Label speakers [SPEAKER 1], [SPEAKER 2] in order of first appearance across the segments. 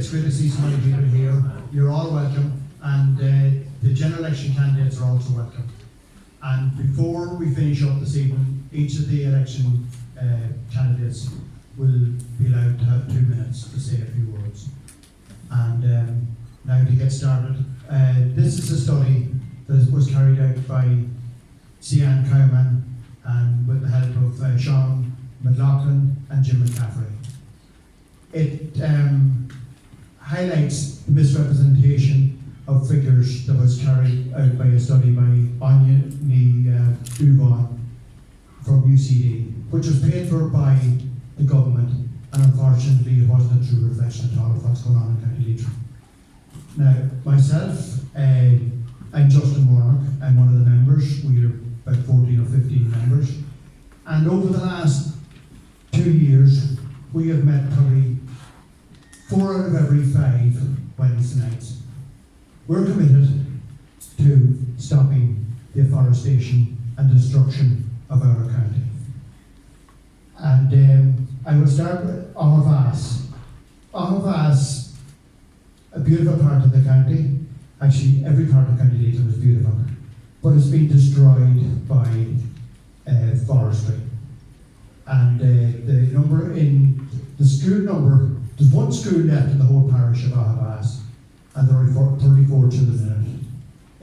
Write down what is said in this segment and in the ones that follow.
[SPEAKER 1] it's great to see so many people here. You're all welcome, and the general election candidates are also welcome. And before we finish up this evening, each of the election candidates will be allowed to have 2 minutes to say a few words. And now to get started, this is a study that was carried out by Sian Cowman and with the help of Shannon, McLoughlin and Jim McCaffrey. It highlights the misrepresentation of figures that was carried out by a study by Anya Duvon from UCD, which was paid for by the government, and unfortunately it wasn't a true reflection at all of what's going on in County Leitrim. Now, myself, I'm Justin Warnock, I'm one of the members. We're about 14 or 15 members, and over the last 2 years we have met probably 4 out of every 5 Wednesday nights. We're committed to stopping the afforestation and destruction of our county. And I will start with Arvas. Arvas, a beautiful part of the county. Actually, every part of County Leitrim is beautiful, but it's been destroyed by forestry. And the number in the school number, there's 1 school left in the whole parish of Arvas, and there are 34 children in it.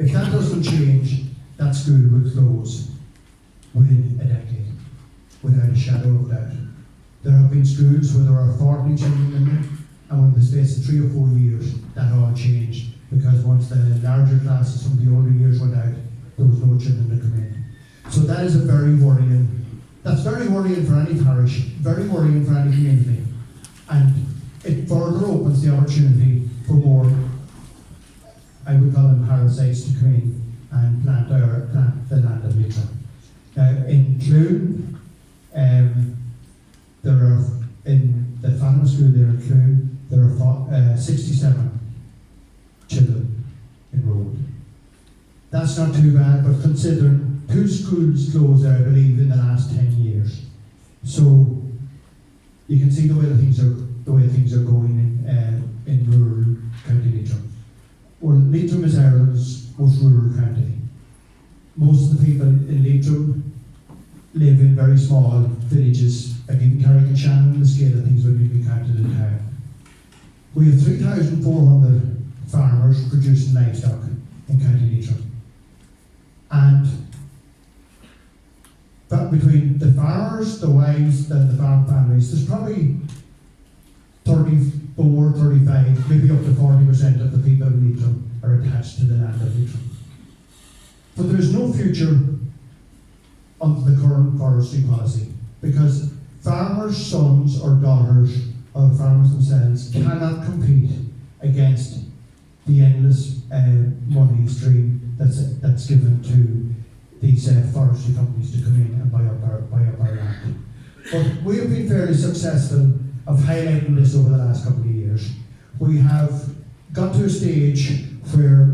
[SPEAKER 1] If that doesn't change, that school will close within a decade, without a shadow of doubt. There have been schools where there are 40 children in there, and within the space of 3 or 4 years, that all changed, because once the larger classes from the older years went out, there was no children to come in. So that is that's very worrying for any parish, very worrying for any community, and it further opens the opportunity for more, I would call them parasites, to come in and plant the land of Leitrim. Now, in Clune, there are, in the Fatima School there in Clune, there are 67 children enrolled. That's not too bad, but considering 2 schools closed there, I believe, in the last 10 years. So you can see the way things are going in rural County Leitrim. Well, Leitrim is Ireland's most rural county. Most of the people in Leitrim live in very small villages, like even Carrick and Shannon, on the scale of things would be counted in town. We have 3,400 farmers producing livestock in County Leitrim. And but between the farmers, the wives, and the farm families, there's probably 34, 35, maybe up to 40% of the people in Leitrim are attached to the land of Leitrim. But there is no future under the current forestry policy, because farmers' sons or daughters of farmers themselves cannot compete against the endless money stream that's given to these forestry companies to come in and buy up our land. But we have been fairly successful of highlighting this over the last couple of years. We have got to a stage where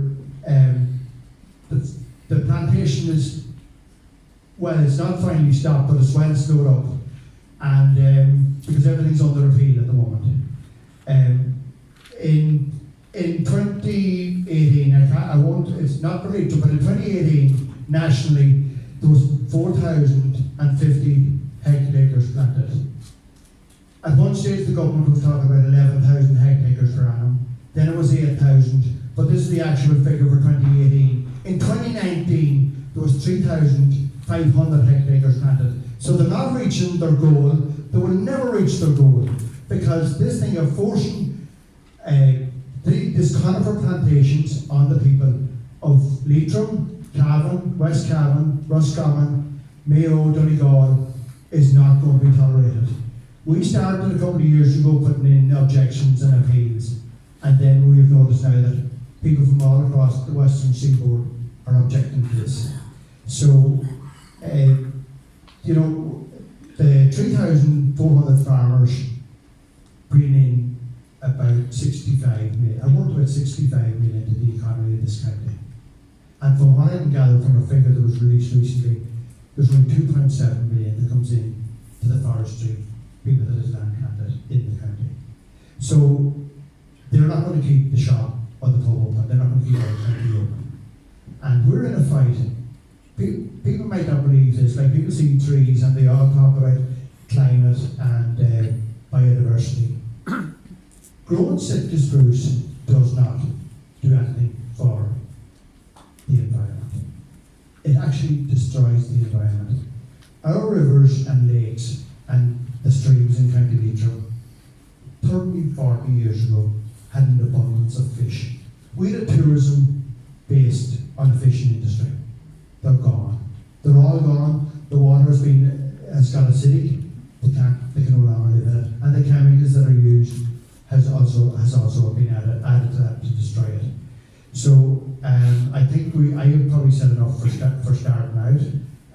[SPEAKER 1] the plantation is, well, it's not finally stopped, but it's well slowed up, and because everything's under appeal at the moment. In 2018, it's not related, but in 2018, nationally, there was 4,050 hectares planted. At one stage, the government was talking about 11,000 hectares per annum. Then it was 8,000, but this is the actual figure for 2018. In 2019, there was 3,500 hectares planted. So they're not reaching their goal. They will never reach their goal, because this thing of forcing these conifer plantations on the people of Leitrim, Cavan, West Cavan, Roscommon, Mayo, Donegal is not going to be tolerated. We started a couple of years ago putting in objections and appeals, and then we have noticed now that people from all across the Western Seaboard are objecting to this. So, the 3,400 farmers bring in about 65 million, I worked about 65 million to the economy of this county. And from what I can gather from a figure that was released recently, there's only 2.7 million that comes in to the forestry people that is land planted in the county. So there going to keep the shop or the pub open. They're not going to keep everything open. And we're in a fight. People might not believe this. Like, people see trees and they all talk about climate and biodiversity. Growing Sitka spruce does not do anything for the environment. It actually destroys the environment. Our rivers and lakes and the streams in County Leitrim 30, 40 years ago had an abundance of fish. We had a tourism based on the fishing industry. They're gone. They're all gone. The water has got acidic. They can no longer live in it. And the chemicals that are used has also been added to that to destroy it. So I think I have probably said enough for starting out,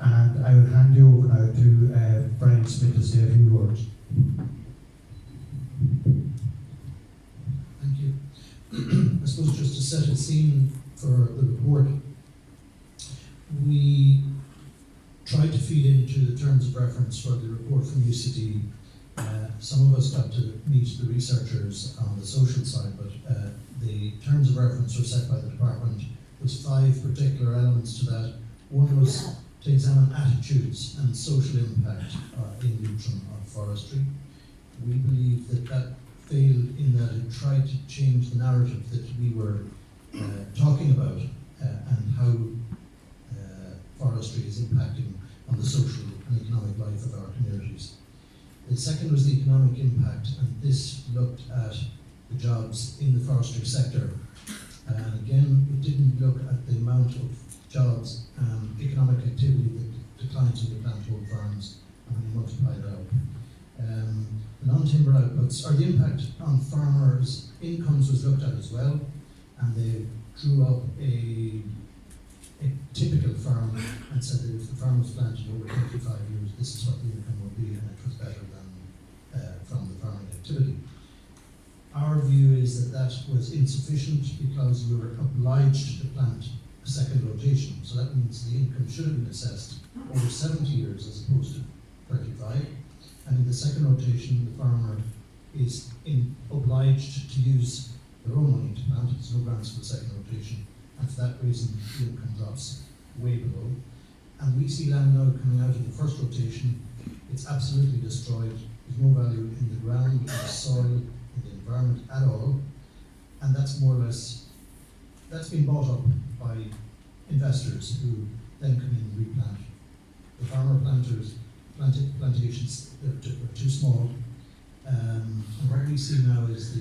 [SPEAKER 1] and I would hand you over now to Brian Smith to say a few words.
[SPEAKER 2] Thank you. I suppose just to set a scene for the report, we tried to feed into the terms of reference for the report from UCD. Some of us got to meet the researchers on the social side, but the terms of reference were set by the department. There's 5 particular elements to that. One was to examine attitudes and social impact in Leitrim of forestry. We believe that failed in that it tried to change the narrative that we were talking about and how forestry is impacting on the social and economic life of our communities. The second was the economic impact, and this looked at the jobs in the forestry sector. And again, it didn't look at the amount of jobs and economic activity that declines in the plant-hold farms, and when you multiply that out. The non-timber outputs, or the impact on farmers' incomes, was looked at as well, and they drew up a typical farm and said that if the farm was planted over 25 years, this is what the income would be, and it was better than from the farming activity. Our view is that that was insufficient because we were obliged to plant a second rotation. So that means the income should have been assessed over 70 years as opposed to 35. And in the second rotation, the farmer is obliged to use their own money to plant. There's no grants for the second rotation. And for that reason, the income drops way below. And we see land now coming out of the first rotation. It's absolutely destroyed. There's no value in the ground, in the soil, in the environment at all. And that's more or less, that's been bought up by investors who then come in and replant. The farmer plantations, they're too small. And what we see now is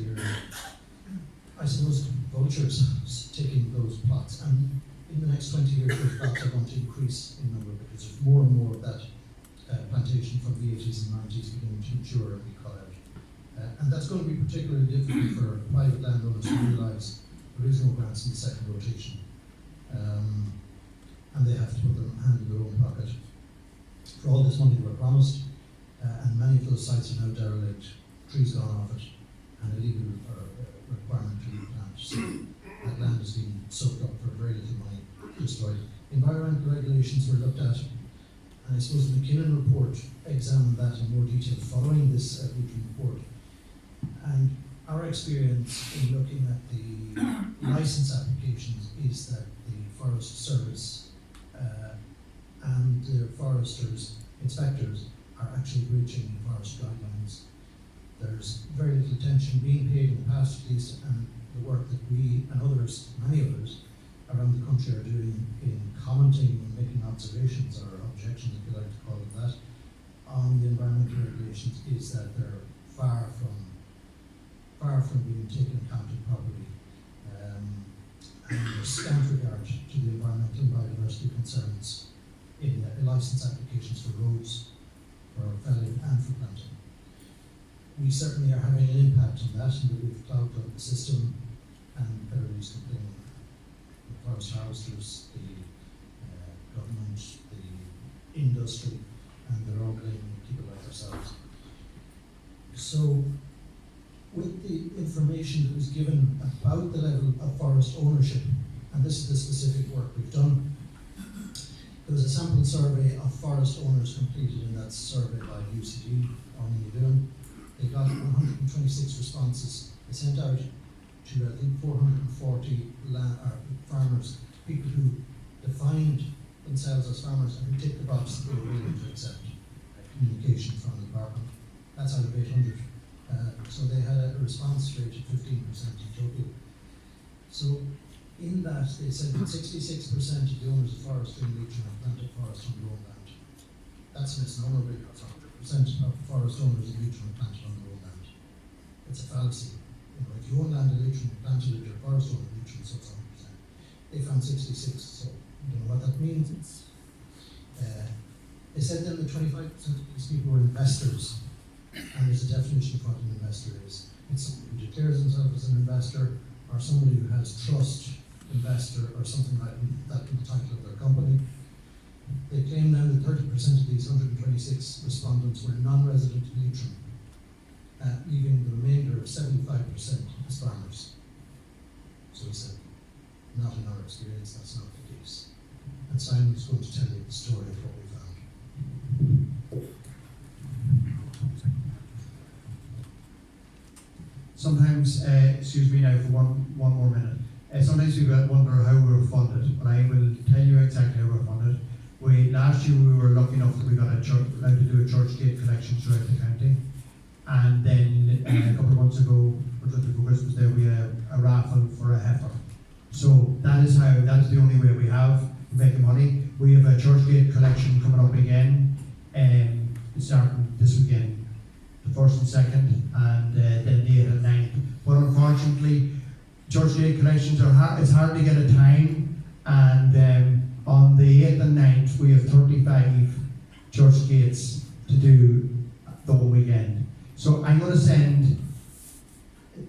[SPEAKER 2] I suppose, vultures taking those plots. And in the next 20 years, those plots are going to increase in number because there's more and more of that plantation from the 80s and 90s beginning to mature and be cut out. And that's going to be particularly difficult for private landowners to realise there is no grants in the second rotation. And they have to put their hand in their own pocket. For all this money they were promised, and many of those sites are now derelict, trees gone off it, and illegal requirement to replant. So that land has been soaked up for very little money, destroyed. Environmental regulations were looked at, and I suppose the McKinnon report examined that in more detail following this Leitrim report. And our experience in looking at the licence applications is that the Forest Service and the foresters, inspectors, are actually breaching forest guidelines. There's very little attention being paid in the past, at least, and the work that we and others, many others, around the country are doing in commenting and making observations or objections, if you like to call it that, on the environmental regulations is that they're far from being taken account of properly. And there's scant regard to the environmental and biodiversity concerns in licence applications for roads, for felling and for planting. We certainly are having an impact on that, and we've clogged up the system, and everybody's complaining. The forest harvesters, the government, the industry, and they're all blaming people like ourselves. So, with the information that was given about the level of forest ownership, and this is the specific work we've done, there was a sample survey of forest owners completed in that survey by UCD on New Zealand. They got 126 responses. They sent out to, I think, 440 farmers, people who defined themselves as farmers and who ticked the box that they were willing to accept communication from the department. That's out of 800. So they had a response rate of 15% in total. So in that, they said that 66% of the owners of forestry in Leitrim have planted forest on their own land. That's a misnomer, because 100% of forest owners in Leitrim have planted on their own land. It's a fallacy. You know, if you own land in Leitrim, you planted it, you're a forest owner in Leitrim, so it's 100%. They found 66, so I don't know what that means. They said then that 25% of these people were investors, and there's a definition of what an investor is. It's somebody who declares himself as an investor, or somebody who has trust investor, or something like that in the title of their company. They claim now that 30% of these 126 respondents were non-resident in Leitrim, leaving the remainder of 75% as farmers. So he said, not in our experience, that's not the case. And Simon's going to tell you the story of what we found.
[SPEAKER 1] Sometimes, excuse me now for one more minute. Sometimes we wonder how we're funded, but I will tell you exactly how we're funded. Last year we were lucky enough that we got allowed to do a church gate collection throughout the county, and then a couple of months ago, or just before Christmas, there we had a raffle for a heifer. So that is the only way we have making money. We have a church gate collection coming up again, starting this weekend, the 1st and 2nd, and then the 8th and 9th. But unfortunately, church gate collections it's hard to get a time, and on the 8th and 9th we have 35 church gates to do the whole weekend. So I'm going to send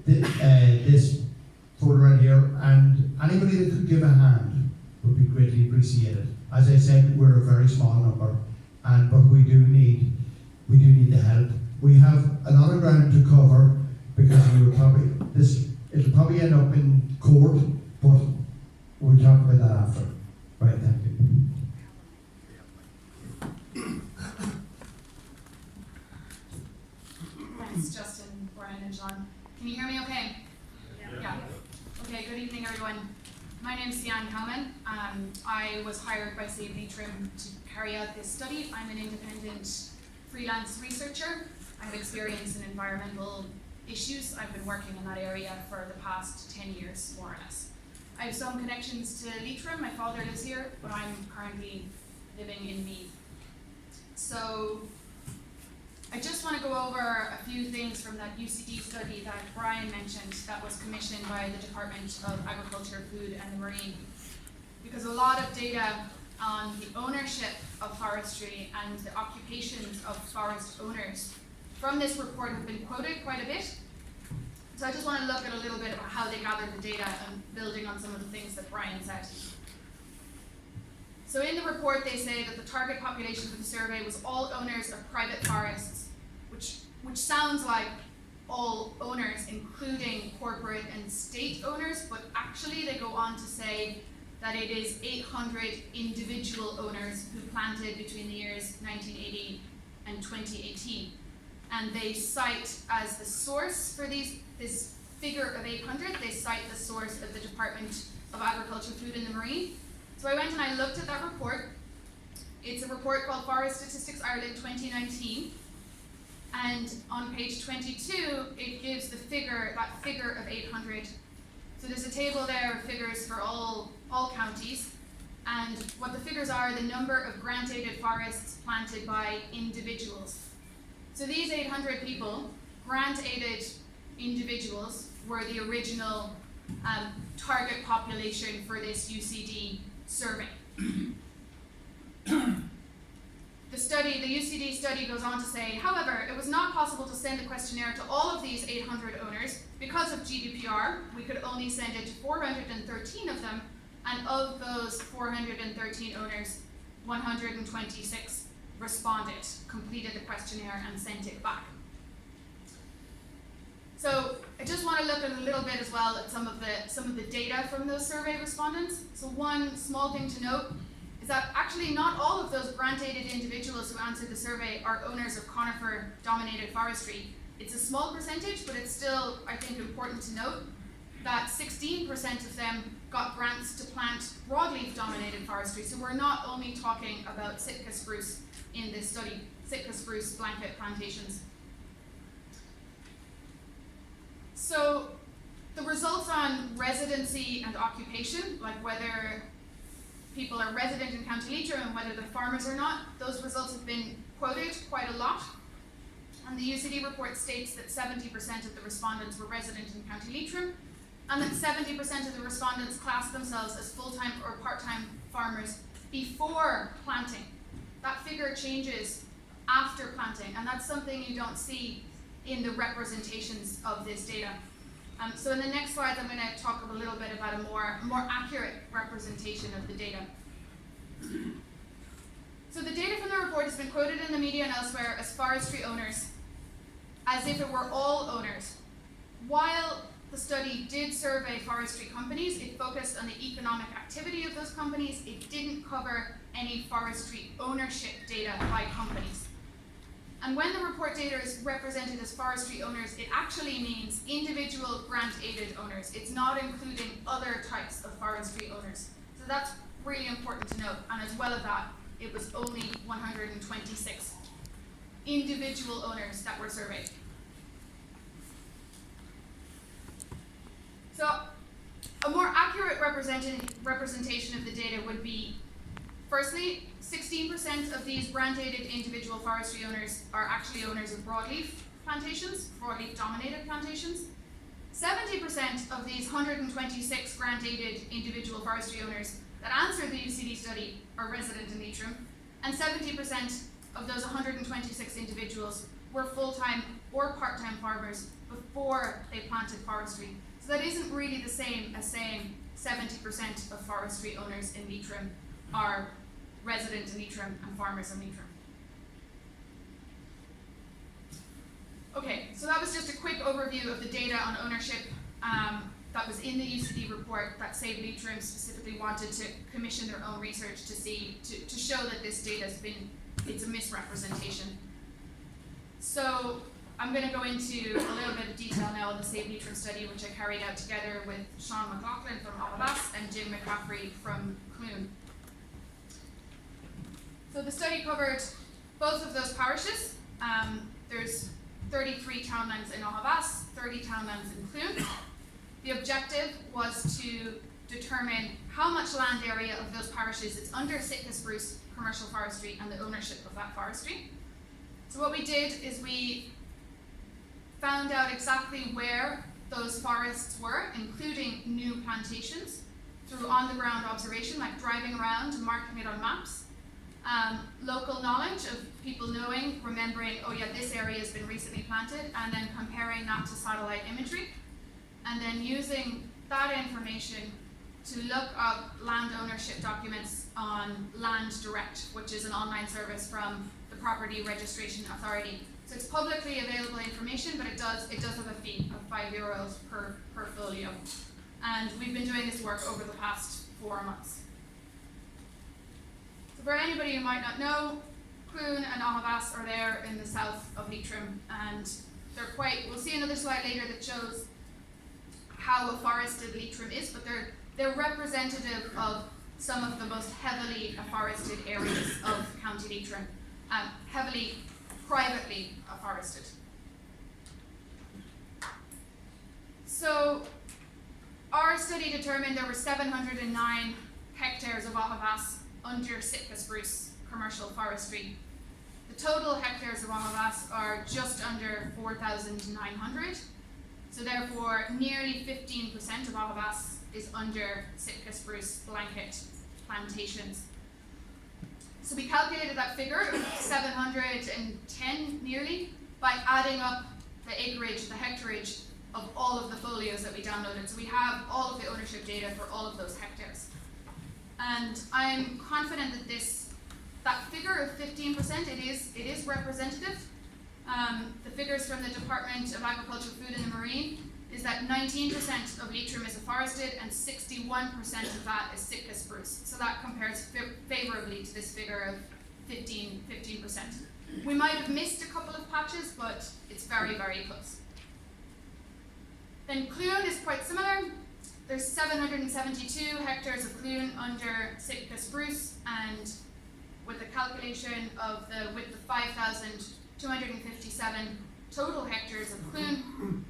[SPEAKER 1] this photo right here, and anybody that could give a hand would be greatly appreciated. As I said, we're a very small number, but we do need the help. We have a lot of ground to cover, because it'll probably end up in court, but we'll talk about that after. Right, thank you.
[SPEAKER 3] Thanks, Justin, Brian, and John. Can you hear me okay? Yeah. Okay, good evening, everyone. My name is Sian Cowman. I was hired by Save Leitrim to carry out this study. I'm an independent freelance researcher. I have experience in environmental issues. I've been working in that area for the past 10 years, more or less. I have some connections to Leitrim. My father lives here, but I'm currently living in Meath. So I just want to go over a few things from that UCD study that Brian mentioned that was commissioned by the Department of Agriculture, Food and the Marine. Because a lot of data on the ownership of forestry and the occupations of forest owners from this report have been quoted quite a bit. So I just want to look at a little bit about how they gathered the data and building on some of the things that Brian said. So in the report they say that the target population for the survey was all owners of private forests, which sounds like all owners, including corporate and state owners, but actually they go on to say that it is 800 individual owners who planted between the years 1980 and 2018. And they cite as the source for this figure of 800, they cite the source of the Department of Agriculture, Food and the Marine. So I went and I looked at that report. It's a report called Forest Statistics Ireland 2019. And on page 22, it gives that figure of 800. So there's a table there of figures for all counties. And what the figures are, the number of grant-aided forests planted by individuals. So these 800 people, grant-aided individuals, were the original target population for this UCD survey. The UCD study goes on to say, however, it was not possible to send the questionnaire to all of these 800 owners. Because of GDPR, we could only send it to 413 of them, and of those 413 owners, 126 responded, completed the questionnaire and sent it back. So I just want to look at a little bit as well at some of the data from those survey respondents. So one small thing to note is that actually not all of those grant-aided individuals who answered the survey are owners of conifer-dominated forestry. It's a small percentage, but it's still, I think, important to note. that 16% of them got grants to plant broadleaf dominated forestry. So we're not only talking about Sitka spruce in this study, Sitka spruce blanket plantations. So the results on residency and occupation, like whether people are resident in County Leitrim and whether they're farmers or not, those results have been quoted quite a lot. And the UCD report states that 70% of the respondents were resident in County Leitrim, and that 70% of the respondents classed themselves as full-time or part-time farmers before planting. That figure changes after planting, and that's something you don't see in the representations of this data. So in the next slide, I'm going to talk a little bit about a more accurate representation of the data. So the data from the report has been quoted in the media and elsewhere as forestry owners, as if it were all owners. While the study did survey forestry companies, it focused on the economic activity of those companies. It didn't cover any forestry ownership data by companies. And when the report data is represented as forestry owners, it actually means individual grant-aided owners. It's not including other types of forestry owners. So that's really important to note. And as well as that, it was only 126 individual owners that were surveyed. So a more accurate representation of the data would be, firstly, 16% of these grant-aided individual forestry owners are actually owners of broadleaf plantations, broadleaf-dominated plantations. 70% of these 126 grant-aided individual forestry owners that answered the UCD study are resident in Leitrim, and 70% of those 126 individuals were full-time or part-time farmers before they planted forestry. So that isn't really the same as saying 70% of forestry owners in Leitrim are resident in Leitrim and farmers in Leitrim. Okay, so that was just a quick overview of the data on ownership that was in the UCD report that Save Leitrim specifically wanted to commission their own research to show that this data it's a misrepresentation. So I'm going to go into a little bit of detail now on the Save Leitrim study, which I carried out together with Sean McLoughlin from Avavas and Jim McCaffrey from Clune. So the study covered both of those parishes. There's 33 townlands in Avavas, 30 townlands in Clune. The objective was to determine how much land area of those parishes is under Sitka spruce commercial forestry and the ownership of that forestry. So what we did is we found out exactly where those forests were, including new plantations, through on-the-ground observation, like driving around and marking it on maps. Local knowledge of people knowing, remembering, oh yeah, this area has been recently planted, and then comparing that to satellite imagery, and then using that information to look up land ownership documents on Land Direct, which is an online service from the Property Registration Authority. So it's publicly available information, but it does have a fee of €5 per folio. And we've been doing this work over the past 4 months. So for anybody who might not know, Clune and Avavas are there in the south of Leitrim, and they're we'll see another slide later that shows how afforested Leitrim is, but they're representative of some of the most heavily afforested areas of County Leitrim, heavily privately afforested. So our study determined there were 709 hectares of Avavas under Sitka spruce commercial forestry. The total hectares of Avavas are just under 4,900. So therefore, nearly 15% of Avavas is under Sitka spruce blanket plantations. So we calculated that figure of 710 nearly by adding up the acreage, the hectareage of all of the folios that we downloaded. So we have all of the ownership data for all of those hectares. And I'm confident that that figure of 15%, it is representative. The figures from the Department of Agriculture, Food and the Marine is that 19% of Leitrim is afforested and 61% of that is Sitka spruce. So that compares favorably to this figure of 15%. We might have missed a couple of patches, but it's very, very close. Then Clune is quite similar. There's 772 hectares of Clune under Sitka spruce, and with a calculation of the width of 5,257 total hectares of Clune,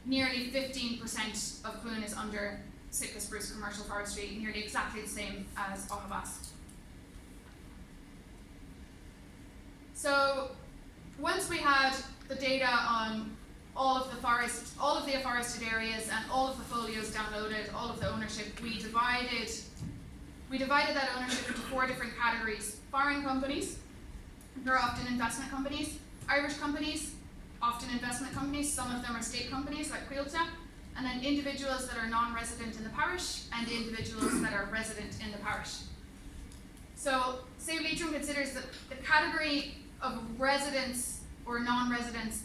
[SPEAKER 3] nearly 15% of Clune is under Sitka spruce commercial forestry, nearly exactly the same as Auchavas. So once we had the data on all of the afforested areas and all of the folios downloaded, all of the ownership, we divided that ownership into 4 different categories. Foreign companies, they're often investment companies. Irish companies, often investment companies. Some of them are state companies like Quilta. And then individuals that are non-resident in the parish and individuals that are resident in the parish. So Save Leitrim considers that the category of residents or non-residents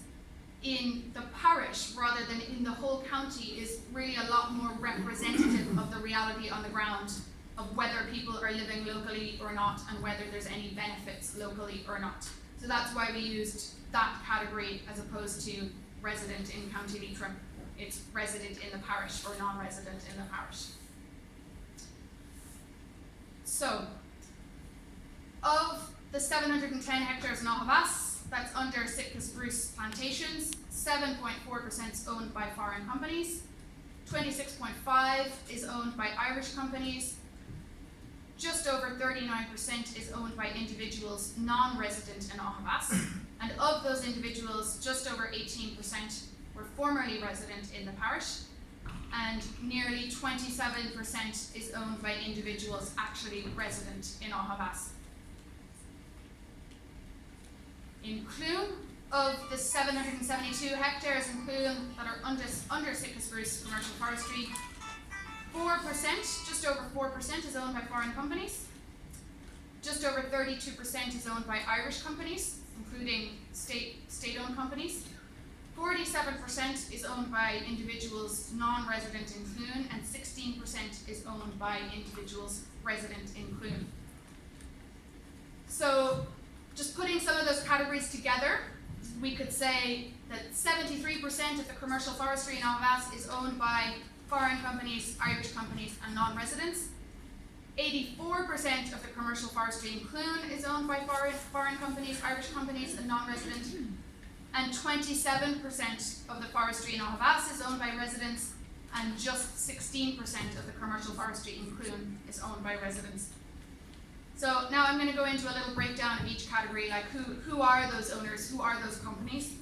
[SPEAKER 3] in the parish rather than in the whole county is really a lot more representative of the reality on the ground of whether people are living locally or not and whether there's any benefits locally or not. So that's why we used that category as opposed to resident in County Leitrim. It's resident in the parish or non-resident in the parish. So, of the 710 hectares in Auchavas, that's under Sitka spruce plantations, 7.4% is owned by foreign companies, 26.5% is owned by Irish companies, just over 39% is owned by individuals non-resident in Auchavas, and of those individuals, just over 18% were formerly resident in the parish, and nearly 27% is owned by individuals actually resident in Auchavas. In Clune, of the 772 hectares in Clune that are under Sitka spruce commercial forestry, 4%, just over 4% is owned by foreign companies. Just over 32% is owned by Irish companies, including state-owned companies. 47% is owned by individuals non-resident in Clune, and 16% is owned by individuals resident in Clune. So, just putting some of those categories together, we could say that 73% of the commercial forestry in Auchavas is owned by foreign companies, Irish companies, and non-residents. 84% of the commercial forestry in Clune is owned by foreign companies, Irish companies, and non-resident. And 27% of the forestry in Auchavas is owned by residents, and just 16% of the commercial forestry in Clune is owned by residents. So now I'm going to go into a little breakdown of each category, like who are those owners, who are those companies.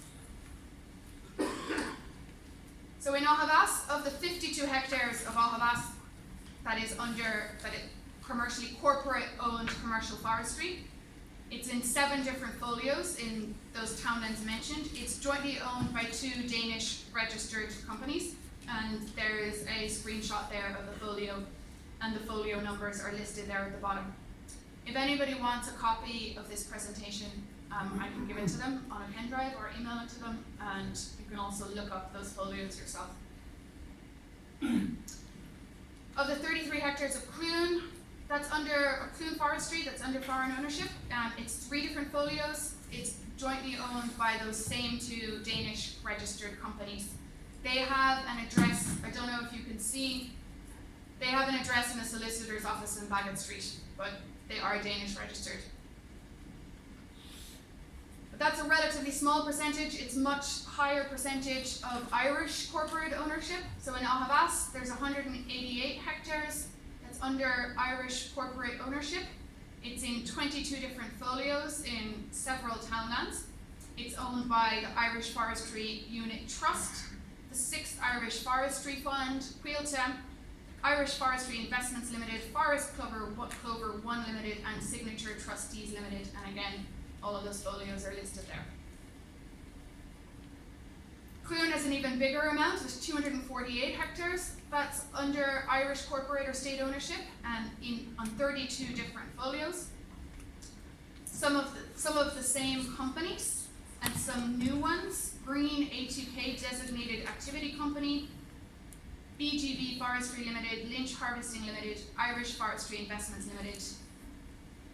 [SPEAKER 3] So in Auchavas, of the 52 hectares of Auchavas that is commercially corporate-owned commercial forestry, it's in 7 different folios in those townlands mentioned. It's jointly owned by 2 Danish registered companies, and there is a screenshot there of the folio, and the folio numbers are listed there at the bottom. If anybody wants a copy of this presentation, I can give it to them on a pen drive or email it to them, and you can also look up those folios yourself. Of the 33 hectares of Clune, that's under Clune forestry, that's under foreign ownership. It's 3 different folios. It's jointly owned by those same 2 Danish registered companies. They have an address, I don't know if you can see, they have an address in a solicitor's office in Bagot Street, but they are Danish registered. But that's a relatively small percentage. It's much higher percentage of Irish corporate ownership. So in Auchavas, there's 188 hectares that's under Irish corporate ownership. It's in 22 different folios in several townlands. It's owned by the Irish Forestry Unit Trust, the 6th Irish Forestry Fund, Quilta, Irish Forestry Investments Limited, Forest Clover 1 Limited, and Signature Trustees Limited. And again, all of those folios are listed there. Clune has an even bigger amount, there's 248 hectares. That's under Irish corporate or state ownership and on 32 different folios. Some of the same companies and some new ones. Green A2K Designated Activity Company, BGB Forestry Limited, Lynch Harvesting Limited, Irish Forestry Investments Limited,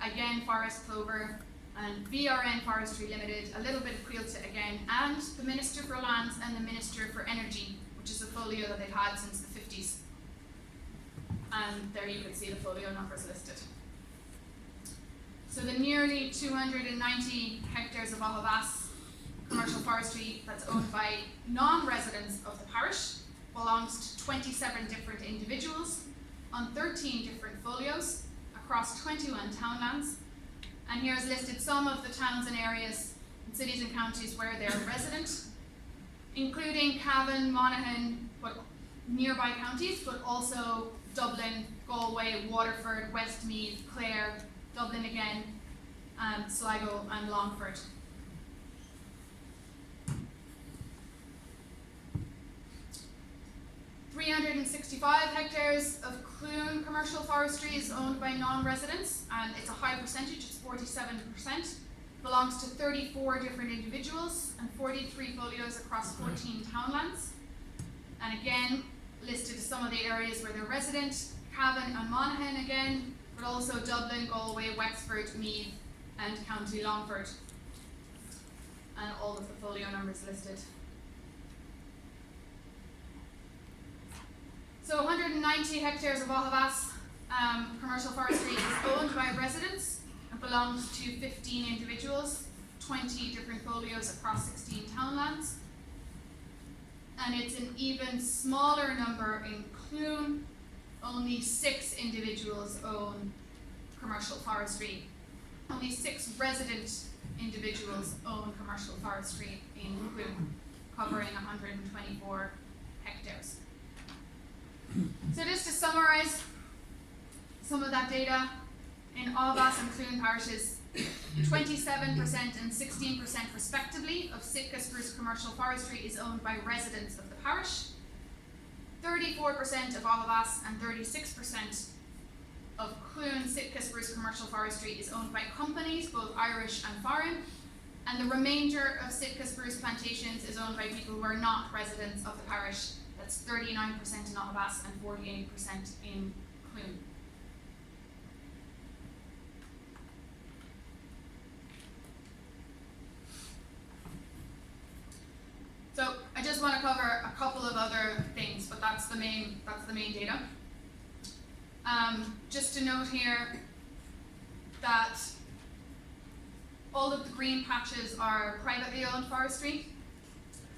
[SPEAKER 3] again Forest Clover, and VRN Forestry Limited, a little bit of Quilta again, and the Minister for Lands and the Minister for Energy, which which is a folio that they've had since the 50s. And there you can see the folio numbers listed. So the nearly 290 hectares of Ahavass commercial forestry that's owned by non-residents of the parish belongs to 27 different individuals on 13 different folios across 21 townlands. And here is listed some of the towns and areas and cities and counties where they're resident, including Cavan, Monaghan, but nearby counties, but also Dublin, Galway, Waterford, Westmeath, Clare, Dublin again, Sligo and Longford. .365 hectares of Clune commercial forestry is owned by non-residents, and it's a high percentage, it's 47%. Belongs to 34 different individuals and 43 folios across 14 townlands. And again, listed as some of the areas where they're resident, Cavan and Monaghan again, but also Dublin, Galway, Wexford, Meath and County Longford. And all of the folio numbers listed. So 190 hectares of Ahavass commercial forestry is owned by residents and belongs to 15 individuals, 20 different folios across 16 townlands. And it's an even smaller number in Clune. Only 6 individuals own commercial forestry. Only 6 resident individuals own commercial forestry in Clune, covering 124 hectares. So just to summarise some of that data, in Ahavass and Clune parishes, 27% and 16% respectively of Sitka spruce commercial forestry is owned by residents of the parish. 34% of Ahavass and 36% of Clune Sitka spruce commercial forestry is owned by companies, both Irish and foreign. And the remainder of Sitka spruce plantations is owned by people who are not residents of the parish. That's 39% in Ahavass and 48% in Clune. So I just want to cover a couple of other things, but that's the main data. Just to note here that all of the green patches are privately owned forestry.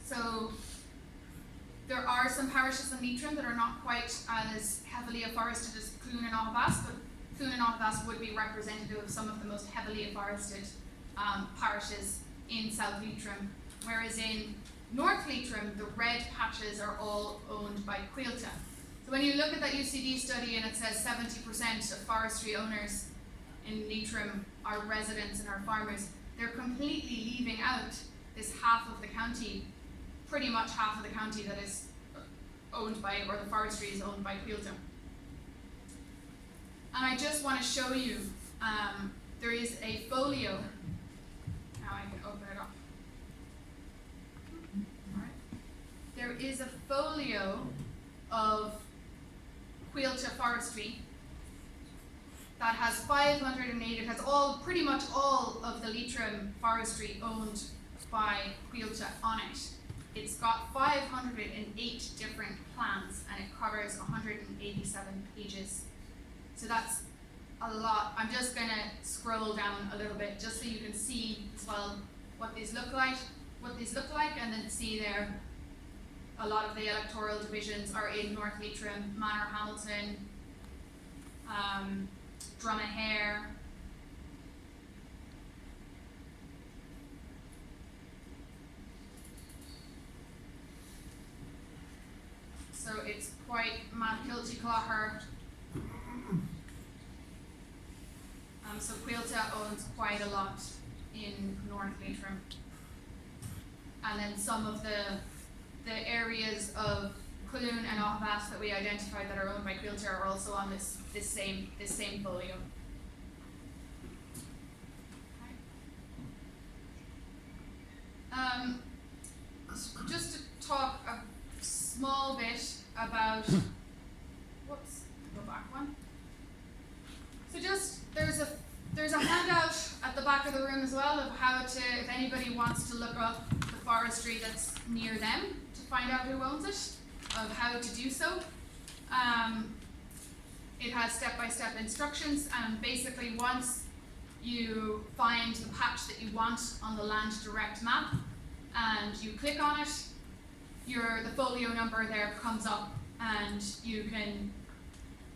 [SPEAKER 3] So there are some parishes in Leitrim that are not quite as heavily afforested as Clune and Ahavass, but Clune and Ahavass would be representative of some of the most heavily afforested parishes in South Leitrim, whereas in North Leitrim, the red patches are all owned by Cuilta. So when you look at that UCD study and it says 70% of forestry owners in Leitrim are residents and are farmers, they're completely leaving out this half of the county, pretty much half of the county that is owned by, or the forestry is owned by Cuilta. And I just want to show you, there is a folio. Now I can open it up. There is a folio of Cuilta forestry that has 508, it has pretty much all of the Leitrim forestry owned by Cuilta on it. It's got 508 different plants and it covers 187 pages. So that's a lot. I'm just going to scroll down a little bit just so you can see as well what these look like, and then see there. A lot of the electoral divisions are in North Leitrim, Manor Hamilton, Drumahair, so it's quite Kilty Clogher. So Cuilta owns quite a lot in North Leitrim. And then some of the areas of Clune and Ahavass that we identified that are owned by Cuilta are also on this same folio. Okay. Just to talk a small bit about, whoops, go back one. So just, there's a handout at the back of the room as well of how to, if anybody wants to look up the forestry that's near them, to find out who owns it. of how to do so. It has step-by-step instructions, and basically once you find the patch that you want on the Land Direct map and you click on it, the folio number there comes up and you can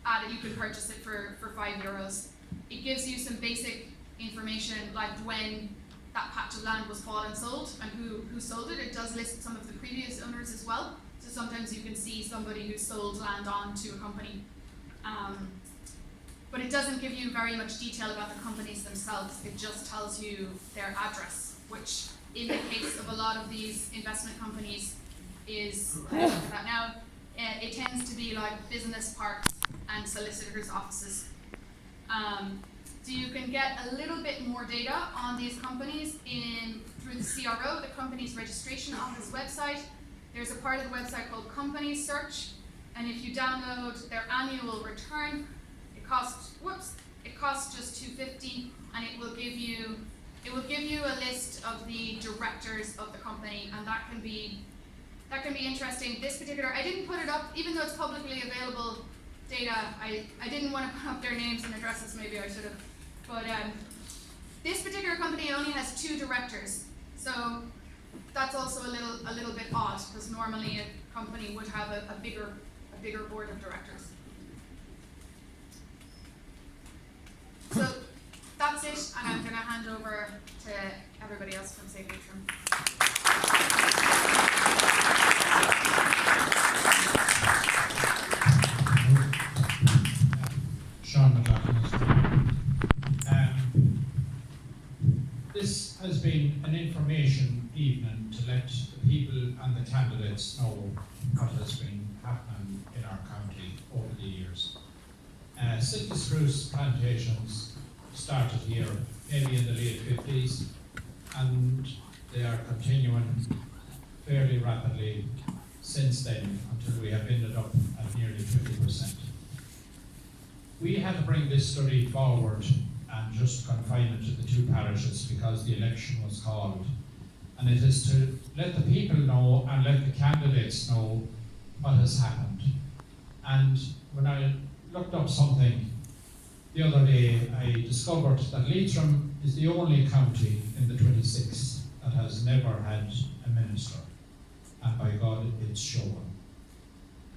[SPEAKER 3] add it, you can purchase it for €5. It gives you some basic information like when that patch of land was bought and sold and who sold it. It does list some of the previous owners as well, so sometimes you can see somebody who sold land on to a company. But it doesn't give you very much detail about the companies themselves. It just tells you their address, which in the case of a lot of these investment companies is, that now, it tends to be like business parks and solicitors' offices. So you can get a little bit more data on these companies through the CRO, the Companies Registration Office website. There's a part of the website called Companies Search, and if you download their annual return, it costs just $2.50, and it will give you a list of the directors of the company, and that can be interesting. This particular, I didn't put it up, even though it's publicly available data. I didn't want to put up their names and addresses. Maybe I should have, but this particular company only has 2 directors, so that's also a little bit odd, because normally a company would have a bigger board of directors. So that's it, and I'm going to hand over to everybody else from Save Leitrim.
[SPEAKER 4] McLoughlin. This has been an information evening to let the people and the candidates know what has been happening in our county over the years. Sitka spruce plantations started here maybe in the late 50s, and they are continuing fairly rapidly since then until we have ended up at nearly 20%. We had to bring this study forward and just confine it to the 2 parishes because the election was called. And it is to let the people know and let the candidates know what has happened. And when I looked up something the other day, I discovered that Leitrim is the only county in the 26 that has never had a minister. And by God, it's showing.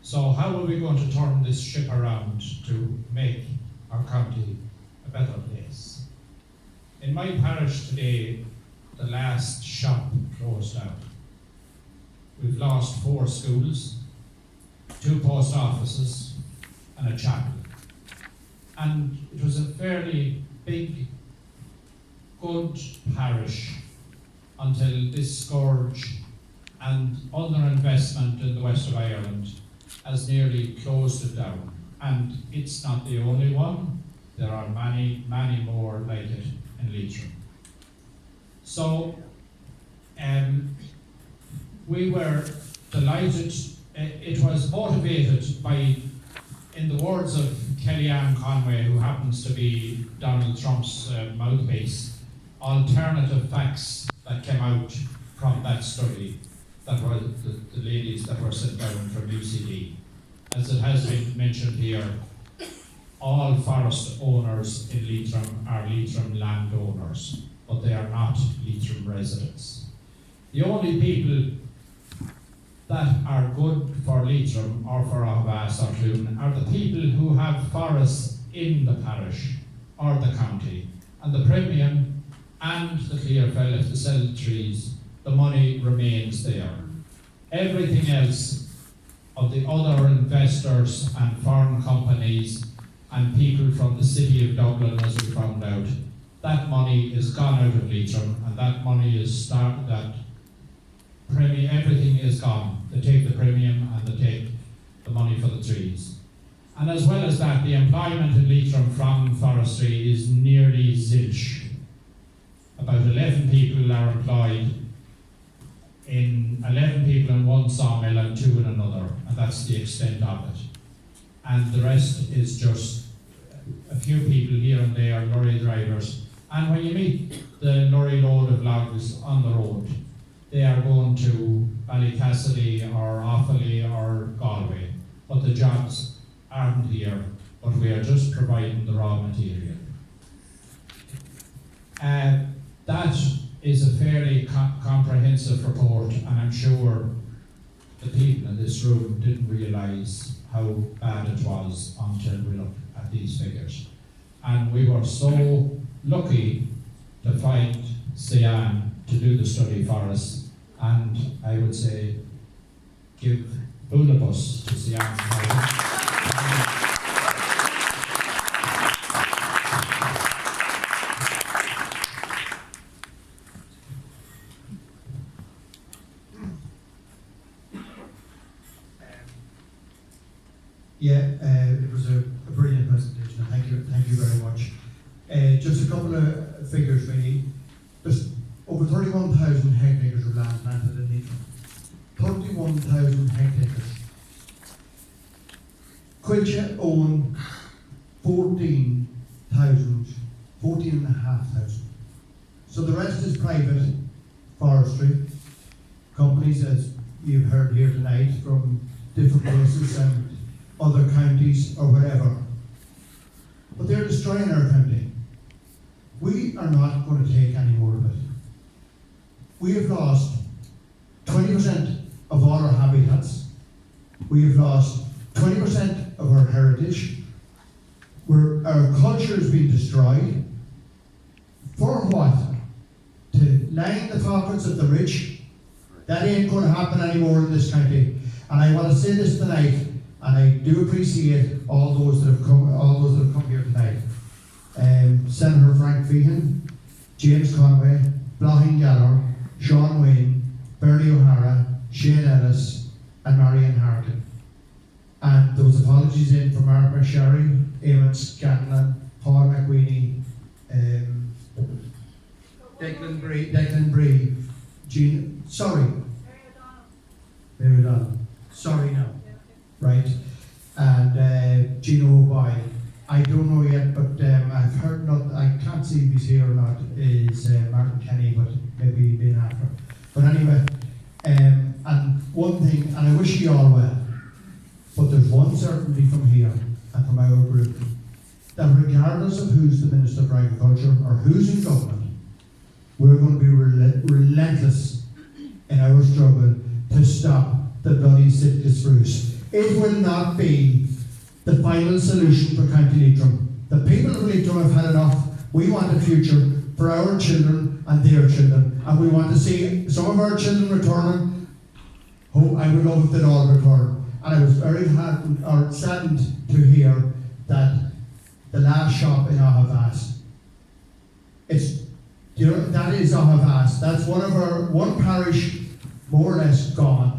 [SPEAKER 4] So how are we going to turn this ship around to make our county a better place? In my parish today, the last shop closed down. We've lost 4 schools, 2 post offices, and a chapel. And it was a fairly big, good parish until this scourge and underinvestment in the west of Ireland has nearly closed it down. And it's not the only one. There are many, many more like it in Leitrim. So we were delighted. It was motivated by, in the words of Kellyanne Conway, who happens to be Donald Trump's mouthpiece, alternative facts that came out from that study that were the ladies that were sent down from UCD. As it has been mentioned here, all forest owners in Leitrim are Leitrim landowners, but they are not Leitrim residents. The only people that are good for Leitrim or for Avas or Clune are the people who have forests in the parish or the county, and the premium and the clearfell, if they sell trees, the money remains there. Everything else of the other investors and foreign companies and people from the city of Dublin, as we found out, that money is gone out of Leitrim, and that money is everything is gone. They take the premium and they take the money for the trees. And as well as that, the employment in Leitrim from forestry is nearly zilch. About 11 people are employed 11 people in one sawmill and 2 in another, and that's the extent of it. And the rest is just a few people here and there, lorry drivers. And when you meet the lorry load of logs on the road, they are going to Ballycastle or Offaly or Galway, but the jobs aren't here, but we are just providing the raw material. That is a fairly comprehensive report, and I'm sure the people in this room didn't realise how bad it was until we looked at these figures. And we were so lucky to find Sian to do the study for us, and I would say give Bulabus to Sian Cowman.
[SPEAKER 1] It was a brilliant presentation, and thank you very much. Just a couple of figures really. There's over 31,000 hectares of land planted in Leitrim. 31,000 hectares. Quilcha own 14,500. So the rest is private forestry companies, as you've heard here tonight, from different places and other counties or whatever. But they're destroying our county. We are not going to take any more of it. We have lost 20% of all our habitats. We have lost 20% of our heritage. Our culture has been destroyed. For what? To line the pockets of the rich? That ain't going to happen anymore in this county. And I want to say this tonight, and I do appreciate all those that have come here tonight. Senator Frank Feehan, James Conway, Blahin Gallagher, Sean Wayne, Bernie O'Hara, Shane Ellis, and Marion Harkin. And there was apologies in from Mark McSherry, Eamon Scanlon, Paul McWeeny, Declan Bree, Jean, sorry. Mary O'Donnell. Sorry now. Right. And Gino O'Boyle. I don't know yet, but I've heard not, I can't see if he's here or not, is Martin Kenny, but maybe he'll be in after. But anyway, and one thing, and I wish you all well, but there's one certainty from here and from our group, that regardless of who's the Minister for Agriculture or who's in government, we're going to be relentless in our struggle to stop the bloody Sitka spruce. It will not be the final solution for County Leitrim. The people of Leitrim have had enough. We want a future for our children and their children, and we want to see some of our children returning. Oh, I would love if they'd all return. And I was very saddened to hear that the last shop in Ahavas, that is Ahavas. That's one parish more or less gone.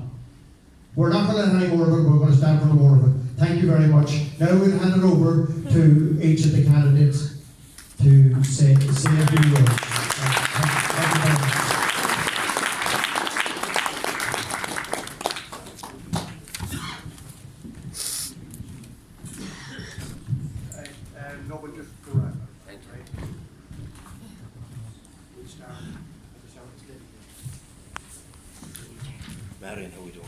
[SPEAKER 1] We're not going to let any more of it, we're going to stand for more of it. Thank you very much. Now we'll hand it over to each of the candidates to say a few words. Thank you very much.
[SPEAKER 5] No, but just go right. Thank you. We'll start at the south of
[SPEAKER 6] Marion, how we doing?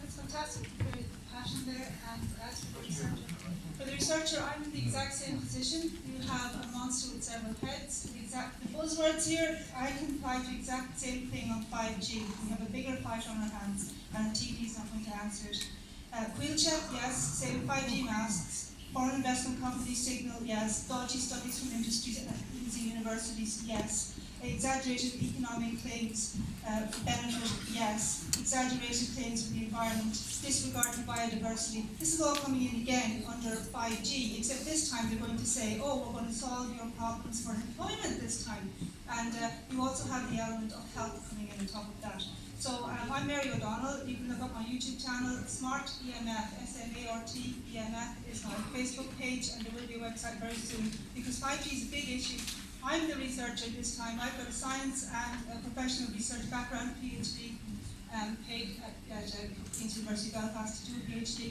[SPEAKER 7] It's fantastic, very passion there, and as for the researcher. For the researcher, I'm in the exact same position. You have a monster with several heads. The buzzwords here, I can apply to the exact same thing on 5G. We have a bigger fight on our hands, and the TV is not going to answer it. Quilcha, yes. Same 5G masks. Foreign investment companies signal, yes. Dodgy studies from industries and universities, yes. Exaggerated economic claims for benefit, yes. Exaggerated claims for the environment, disregard for biodiversity. This is all coming in again under 5G, except this time they're going to say, oh, we're going to solve your problems for employment this time. And you also have the element of health coming in on top of that. So I'm Mary O'Donnell. You can look up my YouTube channel, Smart EMF, SMART EMF is my Facebook page, and there will be a website very soon, because 5G is a big issue. I'm the researcher this time. I've got a science and a professional research background, PhD, paid at Queen's University Belfast to do a PhD,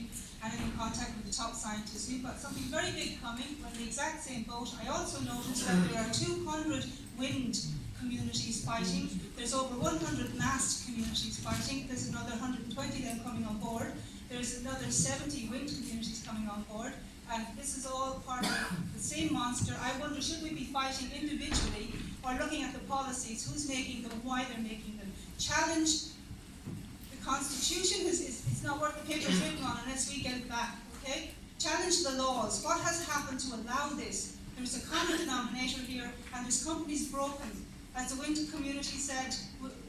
[SPEAKER 7] and I'm in contact with the top scientists. We've got something very big coming. We're in the exact same boat. I also noticed that there are 200 wind communities fighting. There's over 100 massed communities fighting. There's another 120 then coming on board. There's another 70 wind communities coming on board. And this is all part of the same monster. I wonder, should we be fighting individually or looking at the policies, who's making them, why they're making them? Challenge the Constitution, it's not worth the paper it's written on unless we get it back, okay? Challenge the laws. What has happened to allow this? There's a common denominator here, and there's companies broken. As the wind community said,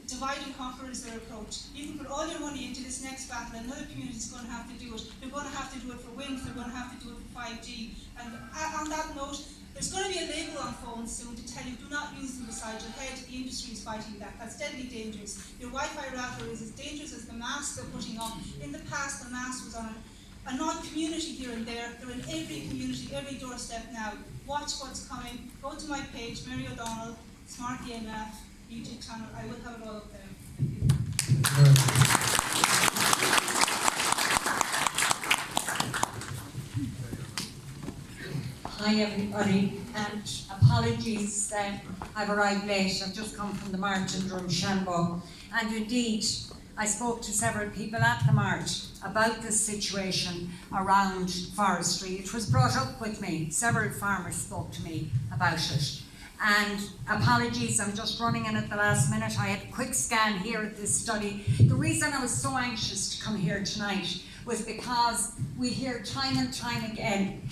[SPEAKER 7] divide and conquer is their approach. You can put all your money into this next battle, and another community is going to have to do it. They're going to have to do it for wind, they're going to have to do it for 5G. And on that note, there's going to be a label on phones soon to tell you, do not use them beside your head. The industry is fighting that. That's deadly dangerous. Your Wi-Fi router is as dangerous as the mast they're putting up. In the past, the mast was on a non-community here and there. They're in every community, every doorstep now. Watch what's coming. Go to my page, Mary O'Donnell, Smart EMF, YouTube channel. I will have it all up there. Thank you.
[SPEAKER 6] Hi everybody, and apologies, I've arrived late. I've just come from the march in Drumshanbo, and indeed I spoke to several people at the march about this situation around forestry. It was brought up with me. Several farmers spoke to me about it. And apologies, I'm just running in at the last minute. I had a quick scan here at this study. The reason I was so anxious to come here tonight was because we hear time and time again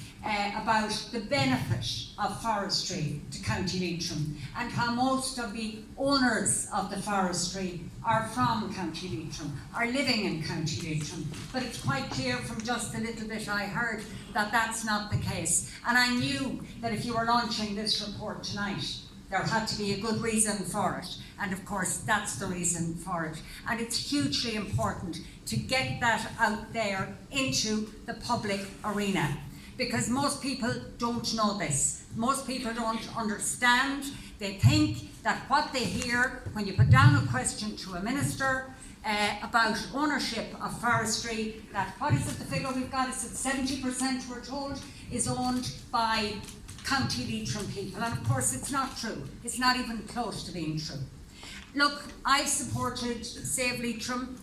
[SPEAKER 6] about the benefit of forestry to County Leitrim, and how most of the owners of the forestry are from County Leitrim, are living in County Leitrim. But it's quite clear from just the little bit I heard that that's not the case. And I knew that if you were launching this report tonight, there had to be a good reason for it. And of course, that's the reason for it. And it's hugely important to get that out there into the public arena, because most people don't know this. Most people don't understand. They think that what they hear when you put down a question to a minister about ownership of forestry, that what is it, the figure we've got is that 70% we're told is owned by County Leitrim people. And of course it's not true. It's not even close to being true. Look, I've supported Save Leitrim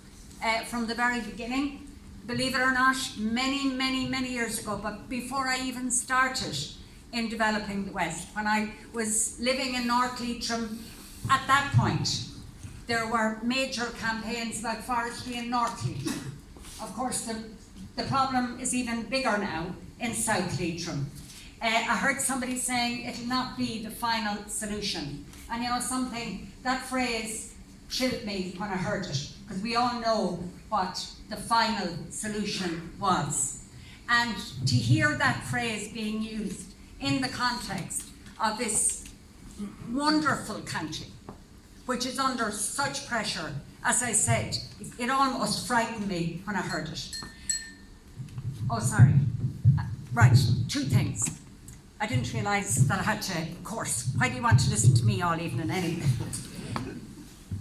[SPEAKER 6] from the very beginning. Believe it or not, many years ago, but before I even started in developing the West, when I was living in North Leitrim, at that point, there were major campaigns about forestry in North Leitrim. Of course, the problem is even bigger now in South Leitrim. I heard somebody saying it'll not be the final solution. And you know something, that phrase chilled me when I heard it, because we all know what the final solution was. And to hear that phrase being used in the context of this wonderful county, which is under such pressure, as I said, it almost frightened me when I heard it. Oh, sorry. Right, two things. I didn't realise that I had to, of course, why do you want to listen to me all evening anyway?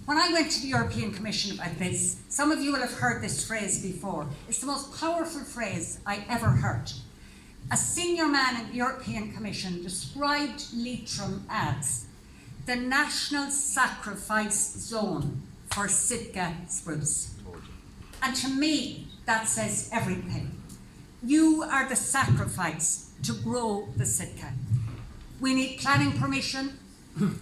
[SPEAKER 6] When I went to the European Commission about this, some of you will have heard this phrase before. It's the most powerful phrase I ever heard. A senior man in the European Commission described Leitrim as the national sacrifice zone for Sitka spruce. And to me, that says everything. You are the sacrifice to grow the Sitka. We need planning permission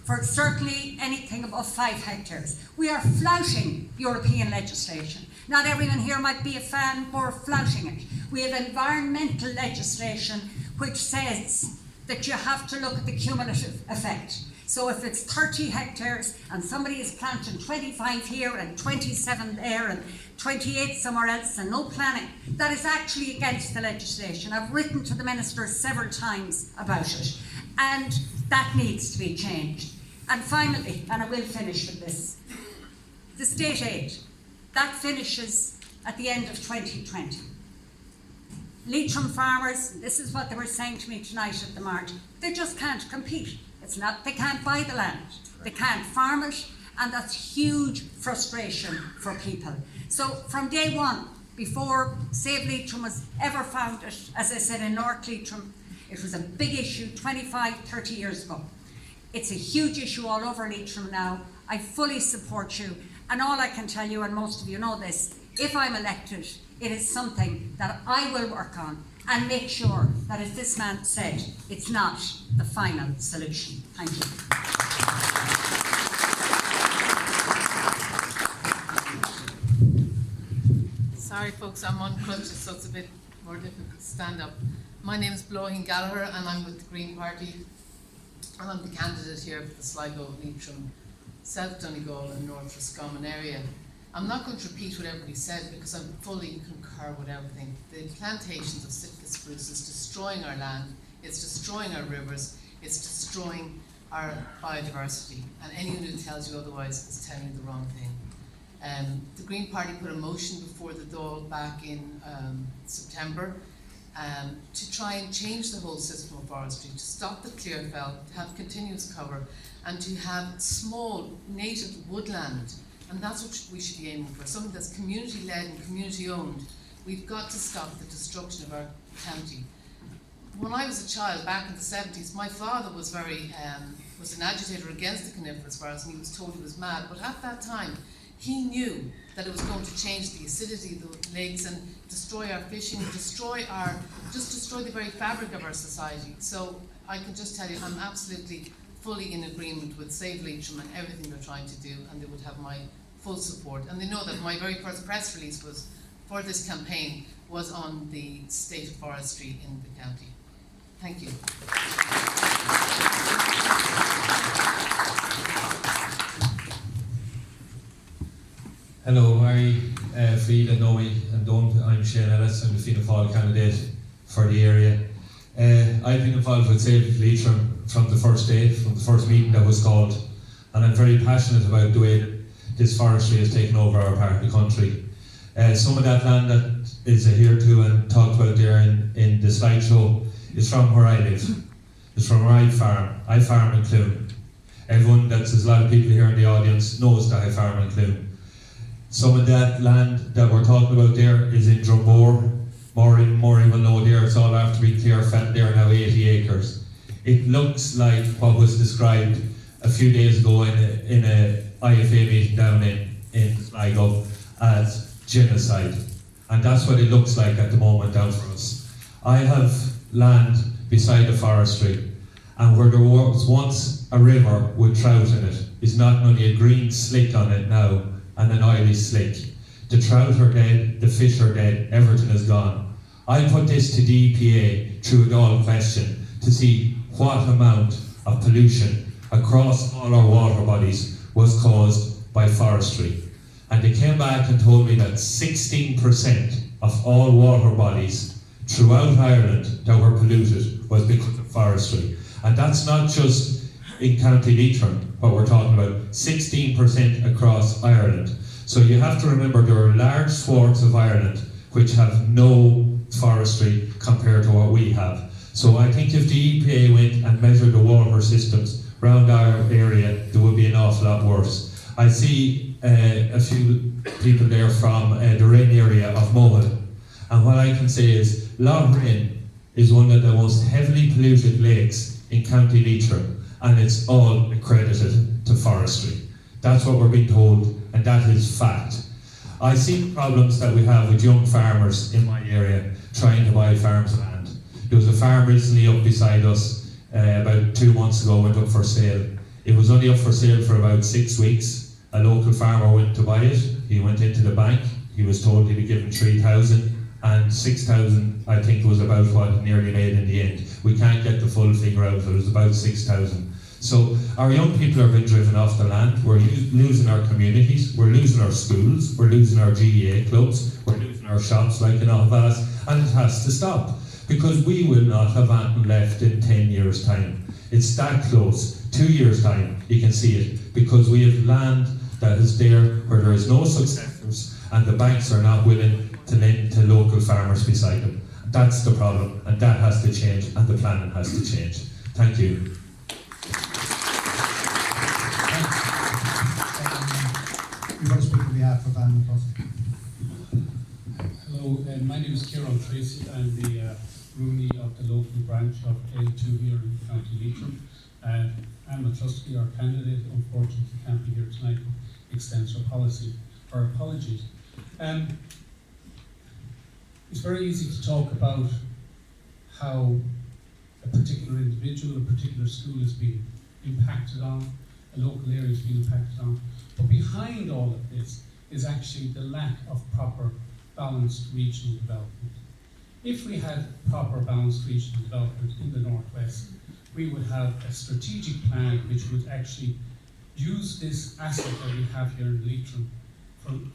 [SPEAKER 6] for certainly anything above 5 hectares. We are flouting European legislation. Not everyone here might be a fan, but we're flouting it. We have environmental legislation which says that you have to look at the cumulative effect. So if it's 30 hectares and somebody is planting 25 here and 27 there and 28 somewhere else and no planning, that is actually against the legislation. I've written to the minister several times about it, and that needs to be changed. And finally, and I will finish with this, the state aid, that finishes at the end of 2020. Leitrim farmers, this is what they were saying to me tonight at the march, they just can't compete. It's not, they can't buy the land, they can't farm it, and that's huge frustration for people. So from day one, before Save Leitrim was ever founded, as I said, in North Leitrim, it was a big issue 25, 30 years ago. It's a huge issue all over Leitrim now. I fully support you. And all I can tell you, and most of you know this, if I'm elected, it is something that I will work on and make sure that, as this man said, it's not the final solution. Thank you.
[SPEAKER 8] Sorry folks, I'm on crutches, so it's a bit more difficult to stand up. My name is Blohin Gallagher and I'm with the Green Party, and I'm the candidate here for the Sligo, Leitrim, South Donegal and North Roscommon area. I'm not going to repeat what everybody said because I fully concur with everything. The plantations of Sitka spruce is destroying our land, it's destroying our rivers, it's destroying our biodiversity, and anyone who tells you otherwise is telling you the wrong thing. The Green Party put a motion before the Dáil back in September to try and change the whole system of forestry, to stop the clear fell, to have continuous cover, and to have small native woodland. And that's what we should be aiming for, something that's community-led and community-owned. We've got to stop the destruction of our county. When I was a child, back in the 70s, my father was was an agitator against the Conifers forest, and he was told he was mad. But at that time, he knew that it was going to change the acidity of the lakes and destroy our fishing, destroy the very fabric of our society. So I can just tell you, I'm absolutely fully in agreement with Save Leitrim and everything they're trying to do, and they would have my full support. And they know that my very first press release for this campaign was on the state of forestry in the county. Thank you.
[SPEAKER 9] Hello, for you that know me and don't, I'm Shane Ellis. I'm the Fianna Fáil candidate for the area. I've been involved with Save Leitrim from the first day, from the first meeting that was called, and I'm very passionate about the way that this forestry has taken over our part of the country. Some of that land that is adhered to and talked about there in the slideshow is from where I live. It's from where I farm. I farm in Clune. Everyone, there's a lot of people here in the audience knows that I farm in Clune. Some of that land that we're talking about there is in Drummore. Maureen will know there, it's all after being clear felt there, now 80 acres. It looks like what was described a few days ago in a IFA meeting down in Sligo as genocide. And that's what it looks like at the moment down for us. I have land beside the forestry, and where there was once a river with trout in it, is not only a green slick on it now, and an oily slick. The trout are dead, the fish are dead, everything is gone. I put this to the EPA through a Dáil question to see what amount of pollution across all our water bodies was caused by forestry. And they came back and told me that 16% of all water bodies throughout Ireland that were polluted was because of forestry. And that's not just in County Leitrim, what we're talking about, 16% across Ireland. So you have to remember there are large swaths of Ireland which have no forestry compared to what we have. So I think if the EPA went and measured the water systems around our area, there would be an awful lot worse. I see a few people there from the Rain area of Mohill, and what I can say is Lough Rain is one of the most heavily polluted lakes in County Leitrim, and it's all accredited to forestry. That's what we're being told, and that is fact. I see the problems that we have with young farmers in my area trying to buy farms land. There was a farm recently up beside us about 2 months ago, went up for sale. It was only up for sale for about 6 weeks. A local farmer went to buy it. He went into the bank. He was told he'd be given 3,000, and 6,000 I think was about what it nearly made in the end. We can't get the full figure out, but it was about 6,000. So our young people are being driven off the land. We're losing our communities, we're losing our schools, we're losing our GEA clubs, we're losing our shops like in Belfast, and it has to stop, because we will not have anything left in 10 years' time. It's that close. 2 years' time, you can see it, because we have land that is there where there is no successors, and the banks are not willing to lend to local farmers beside them. That's the problem, and that has to change, and the planning has to change. Thank you.
[SPEAKER 1] You want to speak on behalf of Anne McLoughlin?
[SPEAKER 10] Hello, my name is Kieran Tracy. I'm the Rooney of the local branch of L2 here in County Leitrim. Anne McCluskey, our candidate, unfortunately can't be here tonight, extends her apologies. It's very easy to talk about how a particular individual, a particular school is being impacted on, a local area is being impacted on, but behind all of this is actually the lack of proper balanced regional development. If we had proper balanced regional development in the Northwest, we would have a strategic plan which would actually use this asset that we have here in Leitrim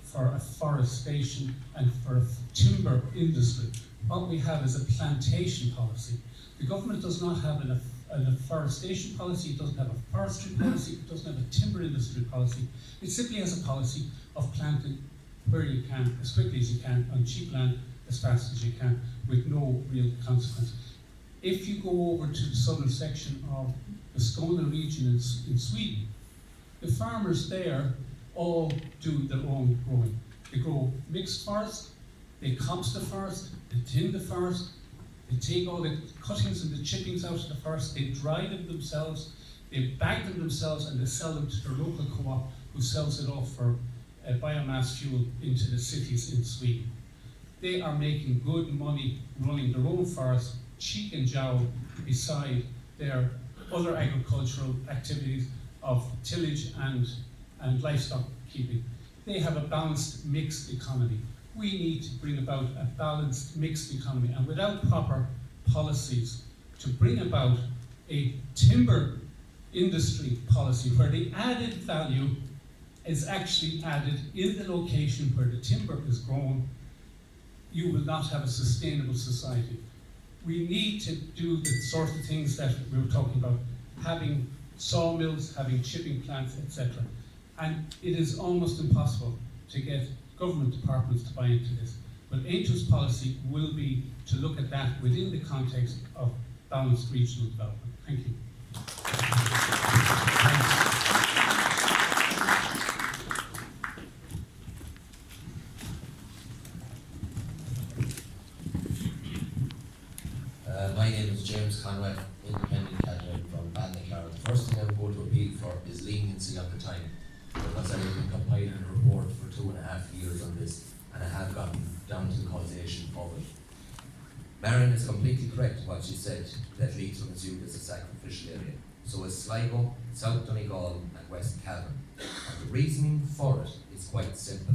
[SPEAKER 10] for afforestation and for a timber industry. What we have is a plantation policy. The government does not have an afforestation policy, it doesn't have a forestry policy, it doesn't have a timber industry policy. It simply has a policy of planting where you can, as quickly as you can, on cheap land, as fast as you can, with no real consequence. If you go over to the southern section of the Skåne region in Sweden, the farmers there all do their own growing. They grow mixed forest, they copse the forest, they tin the forest, they take all the cuttings and the chippings out of the forest, they dry them themselves, they bag them themselves, and they sell them to their local co-op, who sells it off for biomass fuel into the cities in Sweden. They are making good money running their own forest, cheek and jowl, beside their other agricultural activities of tillage and livestock keeping. They have a balanced, mixed economy. We need to bring about a balanced, mixed economy, and without proper policies to bring about a timber industry policy where the added value is actually added in the location where the timber is grown, you will not have a sustainable society. We need to do the sort of things that we were talking about, having sawmills, having chipping plants, etc. And it is almost impossible to get government departments to buy into this. But Aintr's policy will be to look at that within the context of balanced regional development. Thank you.
[SPEAKER 11] My name is James Conway, independent candidate from Ballincarroll. The first thing I'm going to appeal for is leniency on the time, because I have been compiling a report for 2.5 years on this, and I have gotten down to the causation of it. Marion is completely correct in what she said, that Leitrim is viewed as a sacrificial area. So is Sligo, South Donegal and West Cavan. And the reasoning for it is quite simple.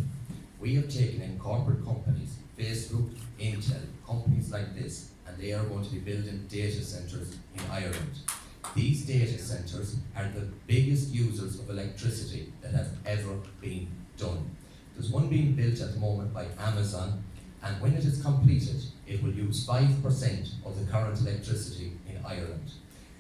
[SPEAKER 11] We have taken in corporate companies, Facebook, Intel, companies like this, and they are going to be building data centres in Ireland. These data centres are the biggest users of electricity that have ever been done. There's one being built at the moment by Amazon, and when it is completed, it will use 5% of the current electricity in Ireland.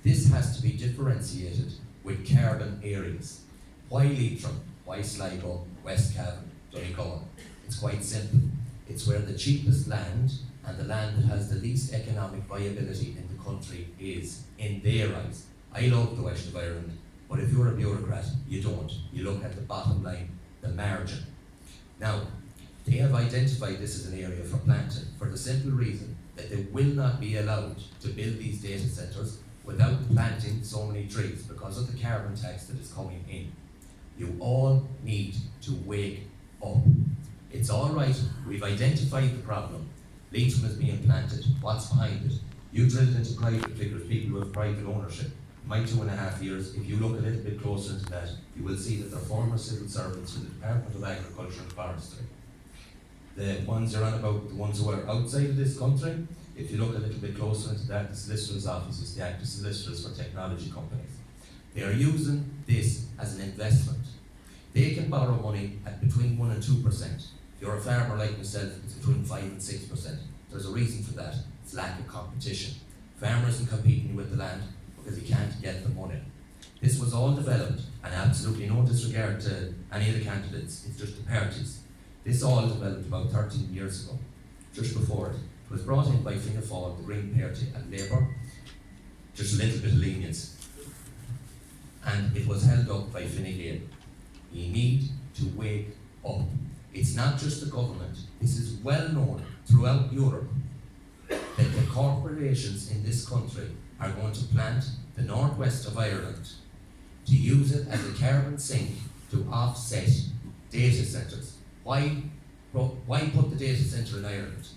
[SPEAKER 11] This has to be differentiated with carbon areas. Why Leitrim? Why Sligo, West Cavan, Donegal? It's quite simple. It's where the cheapest land and the land that has the least economic viability in the country is, in their eyes. I love the West of Ireland, but if you're a bureaucrat, you don't. You look at the bottom line, the margin. Now, they have identified this as an area for planting for the simple reason that they will not be allowed to build these data centres without planting so many trees because of the carbon tax that is coming in. You all need to wake up. It's all right, we've identified the problem. Leitrim is being planted. What's behind it? You drilled into private figures, people who have private ownership. My 2.5 years, if you look a little bit closer into that, you will see that they're former civil servants in the Department of Agriculture and Forestry. The ones you're on about, the ones who are outside of this country, if you look a little bit closer into that, the solicitors' offices, the active solicitors for technology companies. They are using this as an investment. They can borrow money at between 1% and 2%. If you're a farmer like myself, it's between 5% and 6%. There's a reason for that. It's lack of competition. Farmers are competing with the land because you can't get the money. This was all developed, and absolutely no disregard to any of the candidates, it's just the parties. This all developed about 13 years ago, just before it. It was brought in by Fianna Fáil, the Green Party and Labour, just a little bit of lenience. And it was held up by Fine Gael. You need to wake up. It's not just the government, this is well known throughout Europe that the corporations in this country are going to plant the northwest of Ireland, to use it as a carbon sink to offset data centres. Why put the data centre in Ireland?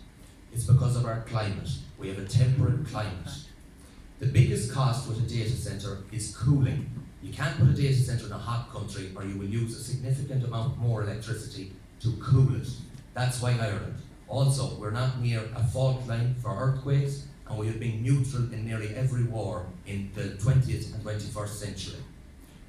[SPEAKER 11] It's because of our climate. We have a temperate climate. The biggest cost with a data centre is cooling. You can't put a data centre in a hot country or you will use a significant amount more electricity to cool it. That's why Ireland. Also, we're not near a fault line for earthquakes, and we have been neutral in nearly every war in the 20th and 21st century.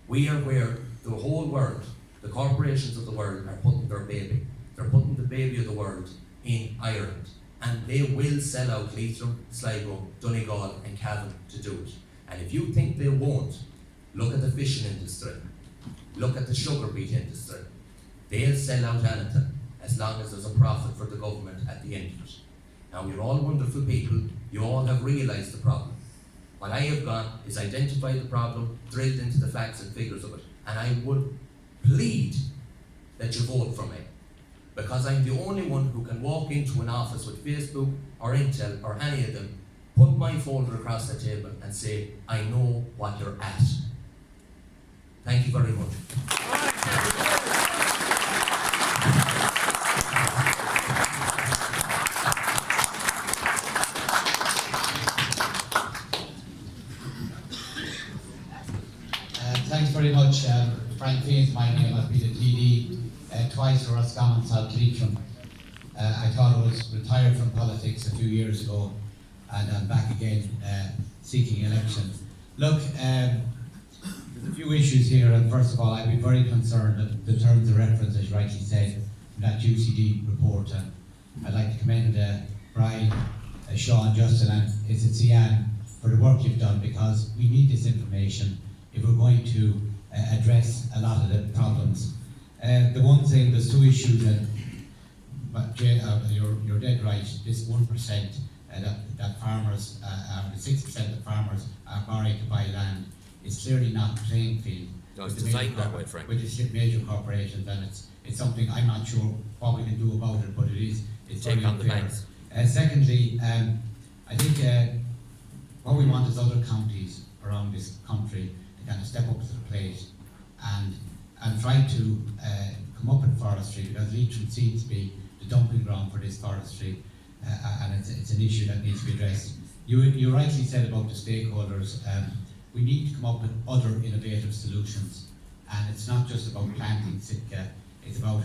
[SPEAKER 11] We are where the whole world, the corporations of the world, are putting their baby. They're putting the baby of the world in Ireland. And they will sell out Leitrim, Sligo, Donegal and Cavan to do it. And if you think they won't, look at the fishing industry. Look at the sugar beet industry. They'll sell out anything as long as there's a profit for the government at the end of it. Now, you're all wonderful people. You all have realised the problem. What I have done is identify the problem, drilled into the facts and figures of it, and I would plead that you vote for me. Because I'm the only one who can walk into an office with Facebook or Intel or any of them, put my folder across the table and say, I know what you're at. Thank you very much.
[SPEAKER 12] Thanks very much. Frank Fiennes, my name. I've been a TD twice for Roscommon, South Leitrim. I thought I was retired from politics a few years ago, and I'm back again seeking election. Look, there's a few issues here, and first of all, I'd be very concerned that the terms of reference, as you rightly said, in that UCD report, and I'd like to commend Brian, Sean, Justin, and is it Sian for the work you've done, because we need this information if we're going to address a lot of the problems. The one thing, there's two issues, and you're dead right. This 1% that farmers, the 6% of farmers are borrowing to buy land is clearly not playing field.
[SPEAKER 11] No, it's designed that way, Frank.
[SPEAKER 12] With the major corporations, and it's something I'm not sure what we can do about it, but it's very
[SPEAKER 11] Take on the
[SPEAKER 12] unfair.
[SPEAKER 11] banks.
[SPEAKER 12] Secondly, I think what we want is other counties around this country to kind of step up to the plate and try to come up in forestry, because Leitrim seems to be the dumping ground for this forestry, and it's an issue that needs to be addressed. You rightly said about the stakeholders. We need to come up with other innovative solutions, and it's not just about planting Sitka, it's about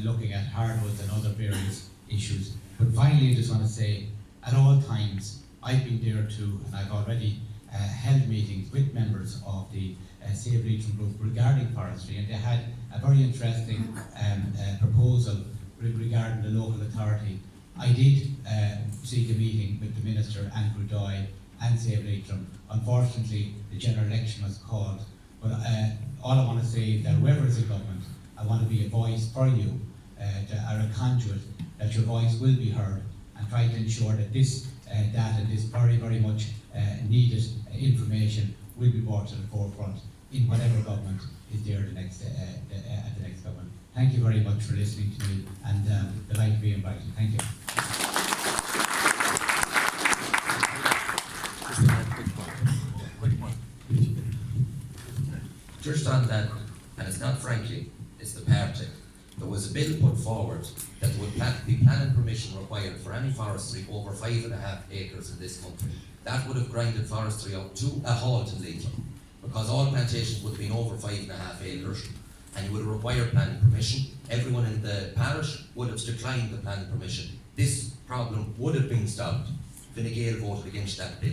[SPEAKER 12] looking at hardwoods and other various issues. But finally, I just want to say, at all times, I've been there too, and I've already held meetings with members of the Save Leitrim group regarding forestry, and they had a very interesting proposal regarding the local authority. I did seek a meeting with the Minister, Andrew Doyle, and Save Leitrim. Unfortunately, the general election was called, but all I want to say is that whoever is in government, I want to be a voice for you, or a conduit, that your voice will be heard, and try to ensure that this data, this very, very much needed information will be brought to the forefront in whatever government is there at the next government. Thank you very much for listening to me, and delighted to be invited. Thank you.
[SPEAKER 11] Just on that, and it's not Frankie, it's the party. There was a bill put forward that would be planning permission required for any forestry over 5.5 acres in this country. That would have grinded forestry out to a halt in Leitrim, because all plantations would have been over 5.5 acres, and you would have required planning permission. Everyone in the parish would have declined the planning permission. This problem would have been stopped. Fine Gael voted against that bill.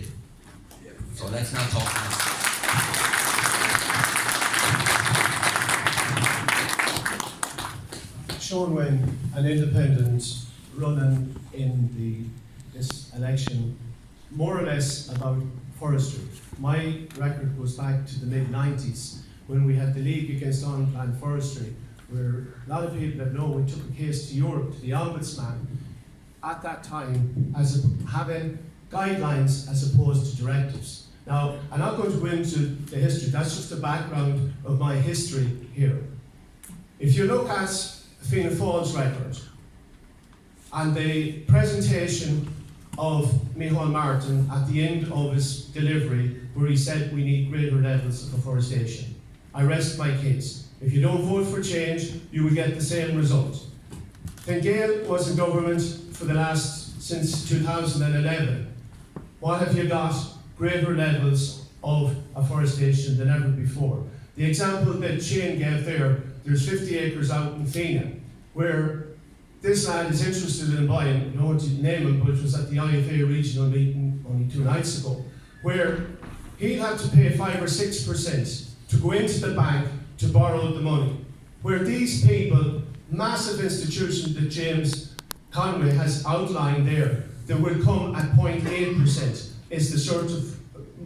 [SPEAKER 11] So let's not talk about
[SPEAKER 13] Sean Wynne, an independent running in this election, more or less about forestry. My record goes back to the mid-90s when we had the League Against Unplanned Forestry, where a lot of people that know we took a case to Europe, to the Ombudsman, at that time, as having guidelines as opposed to directives. Now, I'm not going to go into the history, that's just the background of my history here. If you look at Fianna Fáil's record and the presentation of Micheál Martin at the end of his delivery, where he said we need greater levels of afforestation. I rest my case. If you don't vote for change, you will get the same result. Fine Gael was in government since 2011. What have you got? Greater levels of afforestation than ever before. The example that Shane gave there's 50 acres out in Fina, where this lad is interested in buying, I don't want to name him, but it was at the IFA regional meeting only 2 nights ago, where he'd have to pay 5 or 6% to go into the bank to borrow the money. Where these people, massive institutions that James Conway has outlined there, that will come at 0.8% is the sort of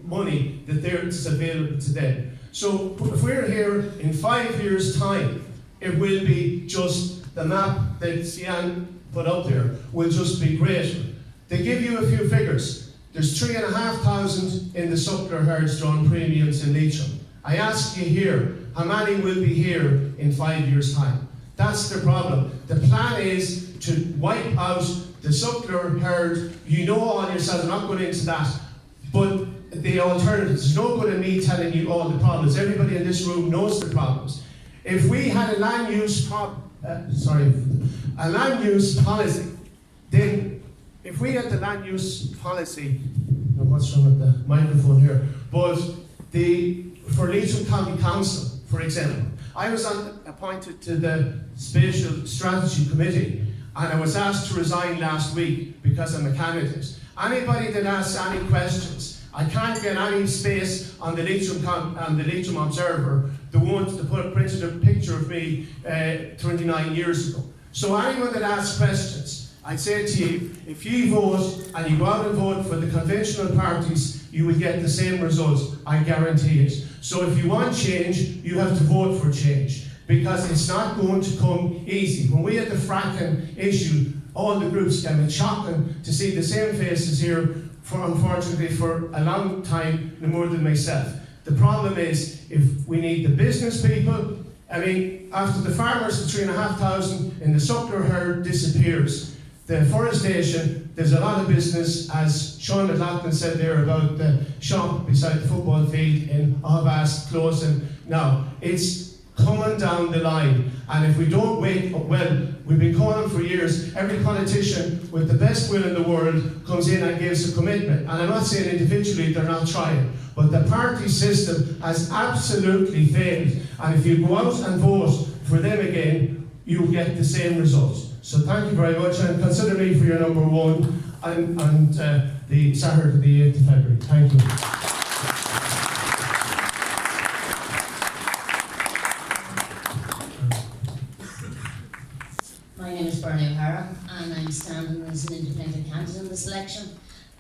[SPEAKER 13] money that is available to them. So if we're here in 5 years' time, it will be just the map that Sian put out there will just be greater. They give you a few figures. There's 3,500 in the suckler herds drawn premiums in Leitrim. I ask you here, how many will be here in 5 years' time? That's the problem. The plan is to wipe out the suckler herd. You know all yourself, I'm not going into that, but the alternatives, there's no good in me telling you all the problems. Everybody in this room knows the problems. If we had a land use policy, then if we had the land use policy, what's wrong with the microphone here? But for Leitrim County Council, for example, I was appointed to the Spatial Strategy Committee, and I was asked to resign last week because I'm a candidate. Anybody that asks any questions, I can't get any space on the Leitrim Observer. They wanted to printed a picture of me 29 years ago. So anyone that asks questions, I'd say to you, if you vote and you go out and vote for the conventional parties, you will get the same results, I guarantee it. So if you want change, you have to vote for change, because it's not going to come easy. When we had the fracking issue, all the groups came. It's shocking to see the same faces here, unfortunately, for a long time, no more than myself. The problem is, if we need the business people, I mean, after the farmers, the 3,500 in the suckler herd disappears. The forestation, there's a lot of business, as Sean McLoughlin said there about the shop beside the football field in Havas closing. Now, it's coming down the line, and if we don't wait up, well, we've been calling for years. Every politician with the best will in the world comes in and gives a commitment, and I'm not saying individually they're not trying, but the party system has absolutely failed, and if you go out and vote for them again, you'll get the same results. So thank you very much, and consider me for your number one on the Saturday the 8th of February. Thank you.
[SPEAKER 14] My name is Bernie O'Hara, and I'm standing as an independent candidate in this election.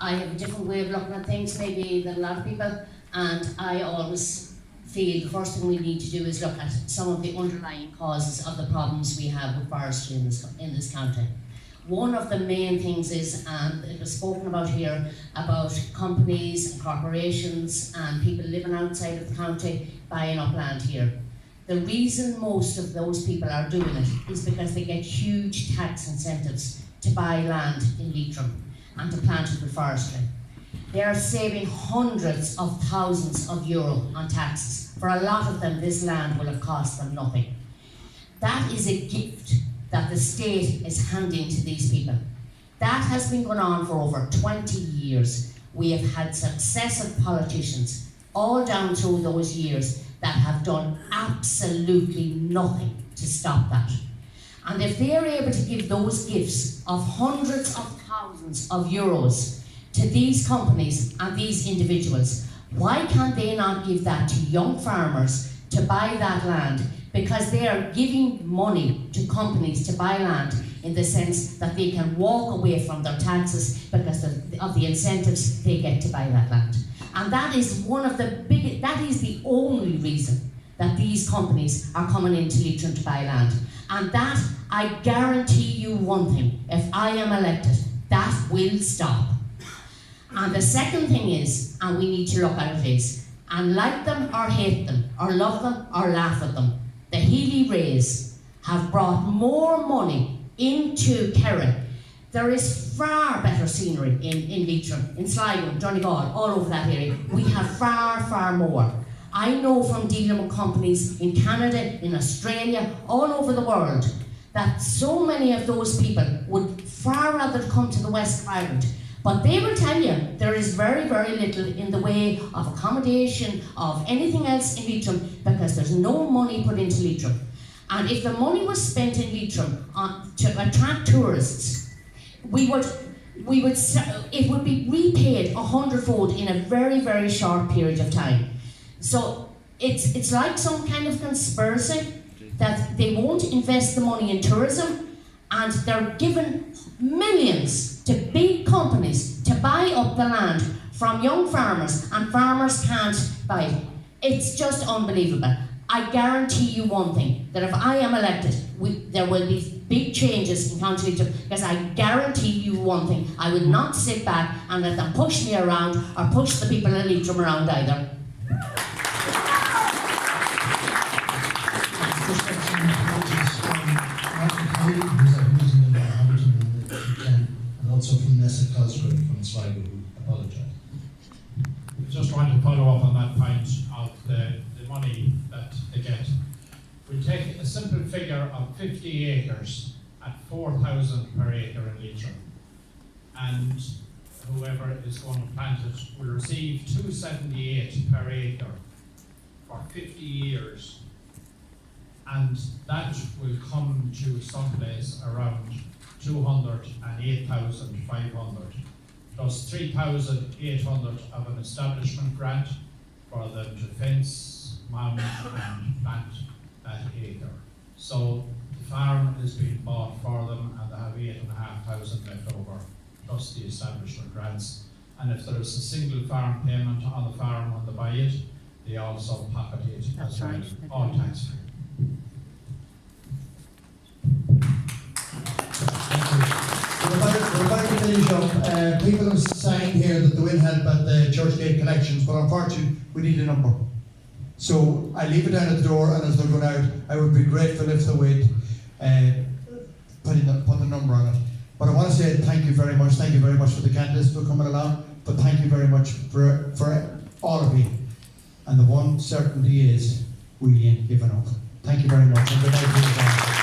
[SPEAKER 14] I have a different way of looking at things maybe than a lot of people, and I always feel the first thing we need to do is look at some of the underlying causes of the problems we have with forestry in this county. One of the main things is, and it was spoken about here, about companies and corporations and people living outside of the county buying up land here. The reason most of those people are doing it is because they get huge tax incentives to buy land in Leitrim and to plant it with forestry. They are saving hundreds of thousands of euro on taxes. For a lot of them, this land will have cost them nothing. That is a gift that the state is handing to these people. That has been going on for over 20 years. We have had successive politicians all down through those years that have done absolutely nothing to stop that. And if they are able to give those gifts of hundreds of thousands of euros to these companies and these individuals, why can't they not give that to young farmers to buy that land? Because they are giving money to companies to buy land in the sense that they can walk away from their taxes because of the incentives they get to buy that land. And that is one of the biggest, that is the only reason that these companies are coming into Leitrim to buy land. And that, I guarantee you one thing, if I am elected, that will stop. And the second thing is, and we need to look at it is, and like them or hate them, or love them or laugh at them, the Healy Rays have brought more money into Carrick There is far better scenery in Leitrim, in Sligo, Donegal, all over that area. We have far, far more. I know from dealing with companies in Canada, in Australia, all over the world, that so many of those people would far rather come to the west of Ireland. But they will tell you there is very, very little in the way of accommodation, of anything else in Leitrim, because there's no money put into Leitrim. And if the money was spent in Leitrim to attract tourists, it would be repaid 100-fold in a very, very short period of time. So it's like some kind of conspiracy that they won't invest the money in tourism, and they're giving millions to big companies to buy up the land from young farmers, and farmers can't buy it. It's just unbelievable. I guarantee you one thing, that if I am elected, there will be big changes in County Leitrim, because I guarantee you one thing, I will not sit back and let them push me around or push the people in Leitrim around either.
[SPEAKER 2] And also from Nessa Cosgrave from Sligo, who apologise.
[SPEAKER 4] Just want to follow up on that point of the money that they get. We take a simple figure of 50 acres at 4,000 per acre in Leitrim, and whoever is going to plant it will receive $2.78 per acre for 50 years, and that will come to someplace around 208,500 plus 3,800 of an establishment grant for them to fence, mound and plant that acre. So the farm is being bought for them, and they have 8,500 left over, plus the establishment grants. And if there is a single farm payment on the farm when they buy it, they also pocket it as well, all tax free.
[SPEAKER 1] We're about to finish up. People have signed here that they will help at the church gate collections, but unfortunately we need a number. So I leave it down at the door, and as they're going out, I would be grateful if they would put the number on it. But I want to say thank you very much. Thank you very much for the candidates for coming along. But thank you very much for all of you. And the one certainty is we ain't giving up. Thank you very much. And good night to you all.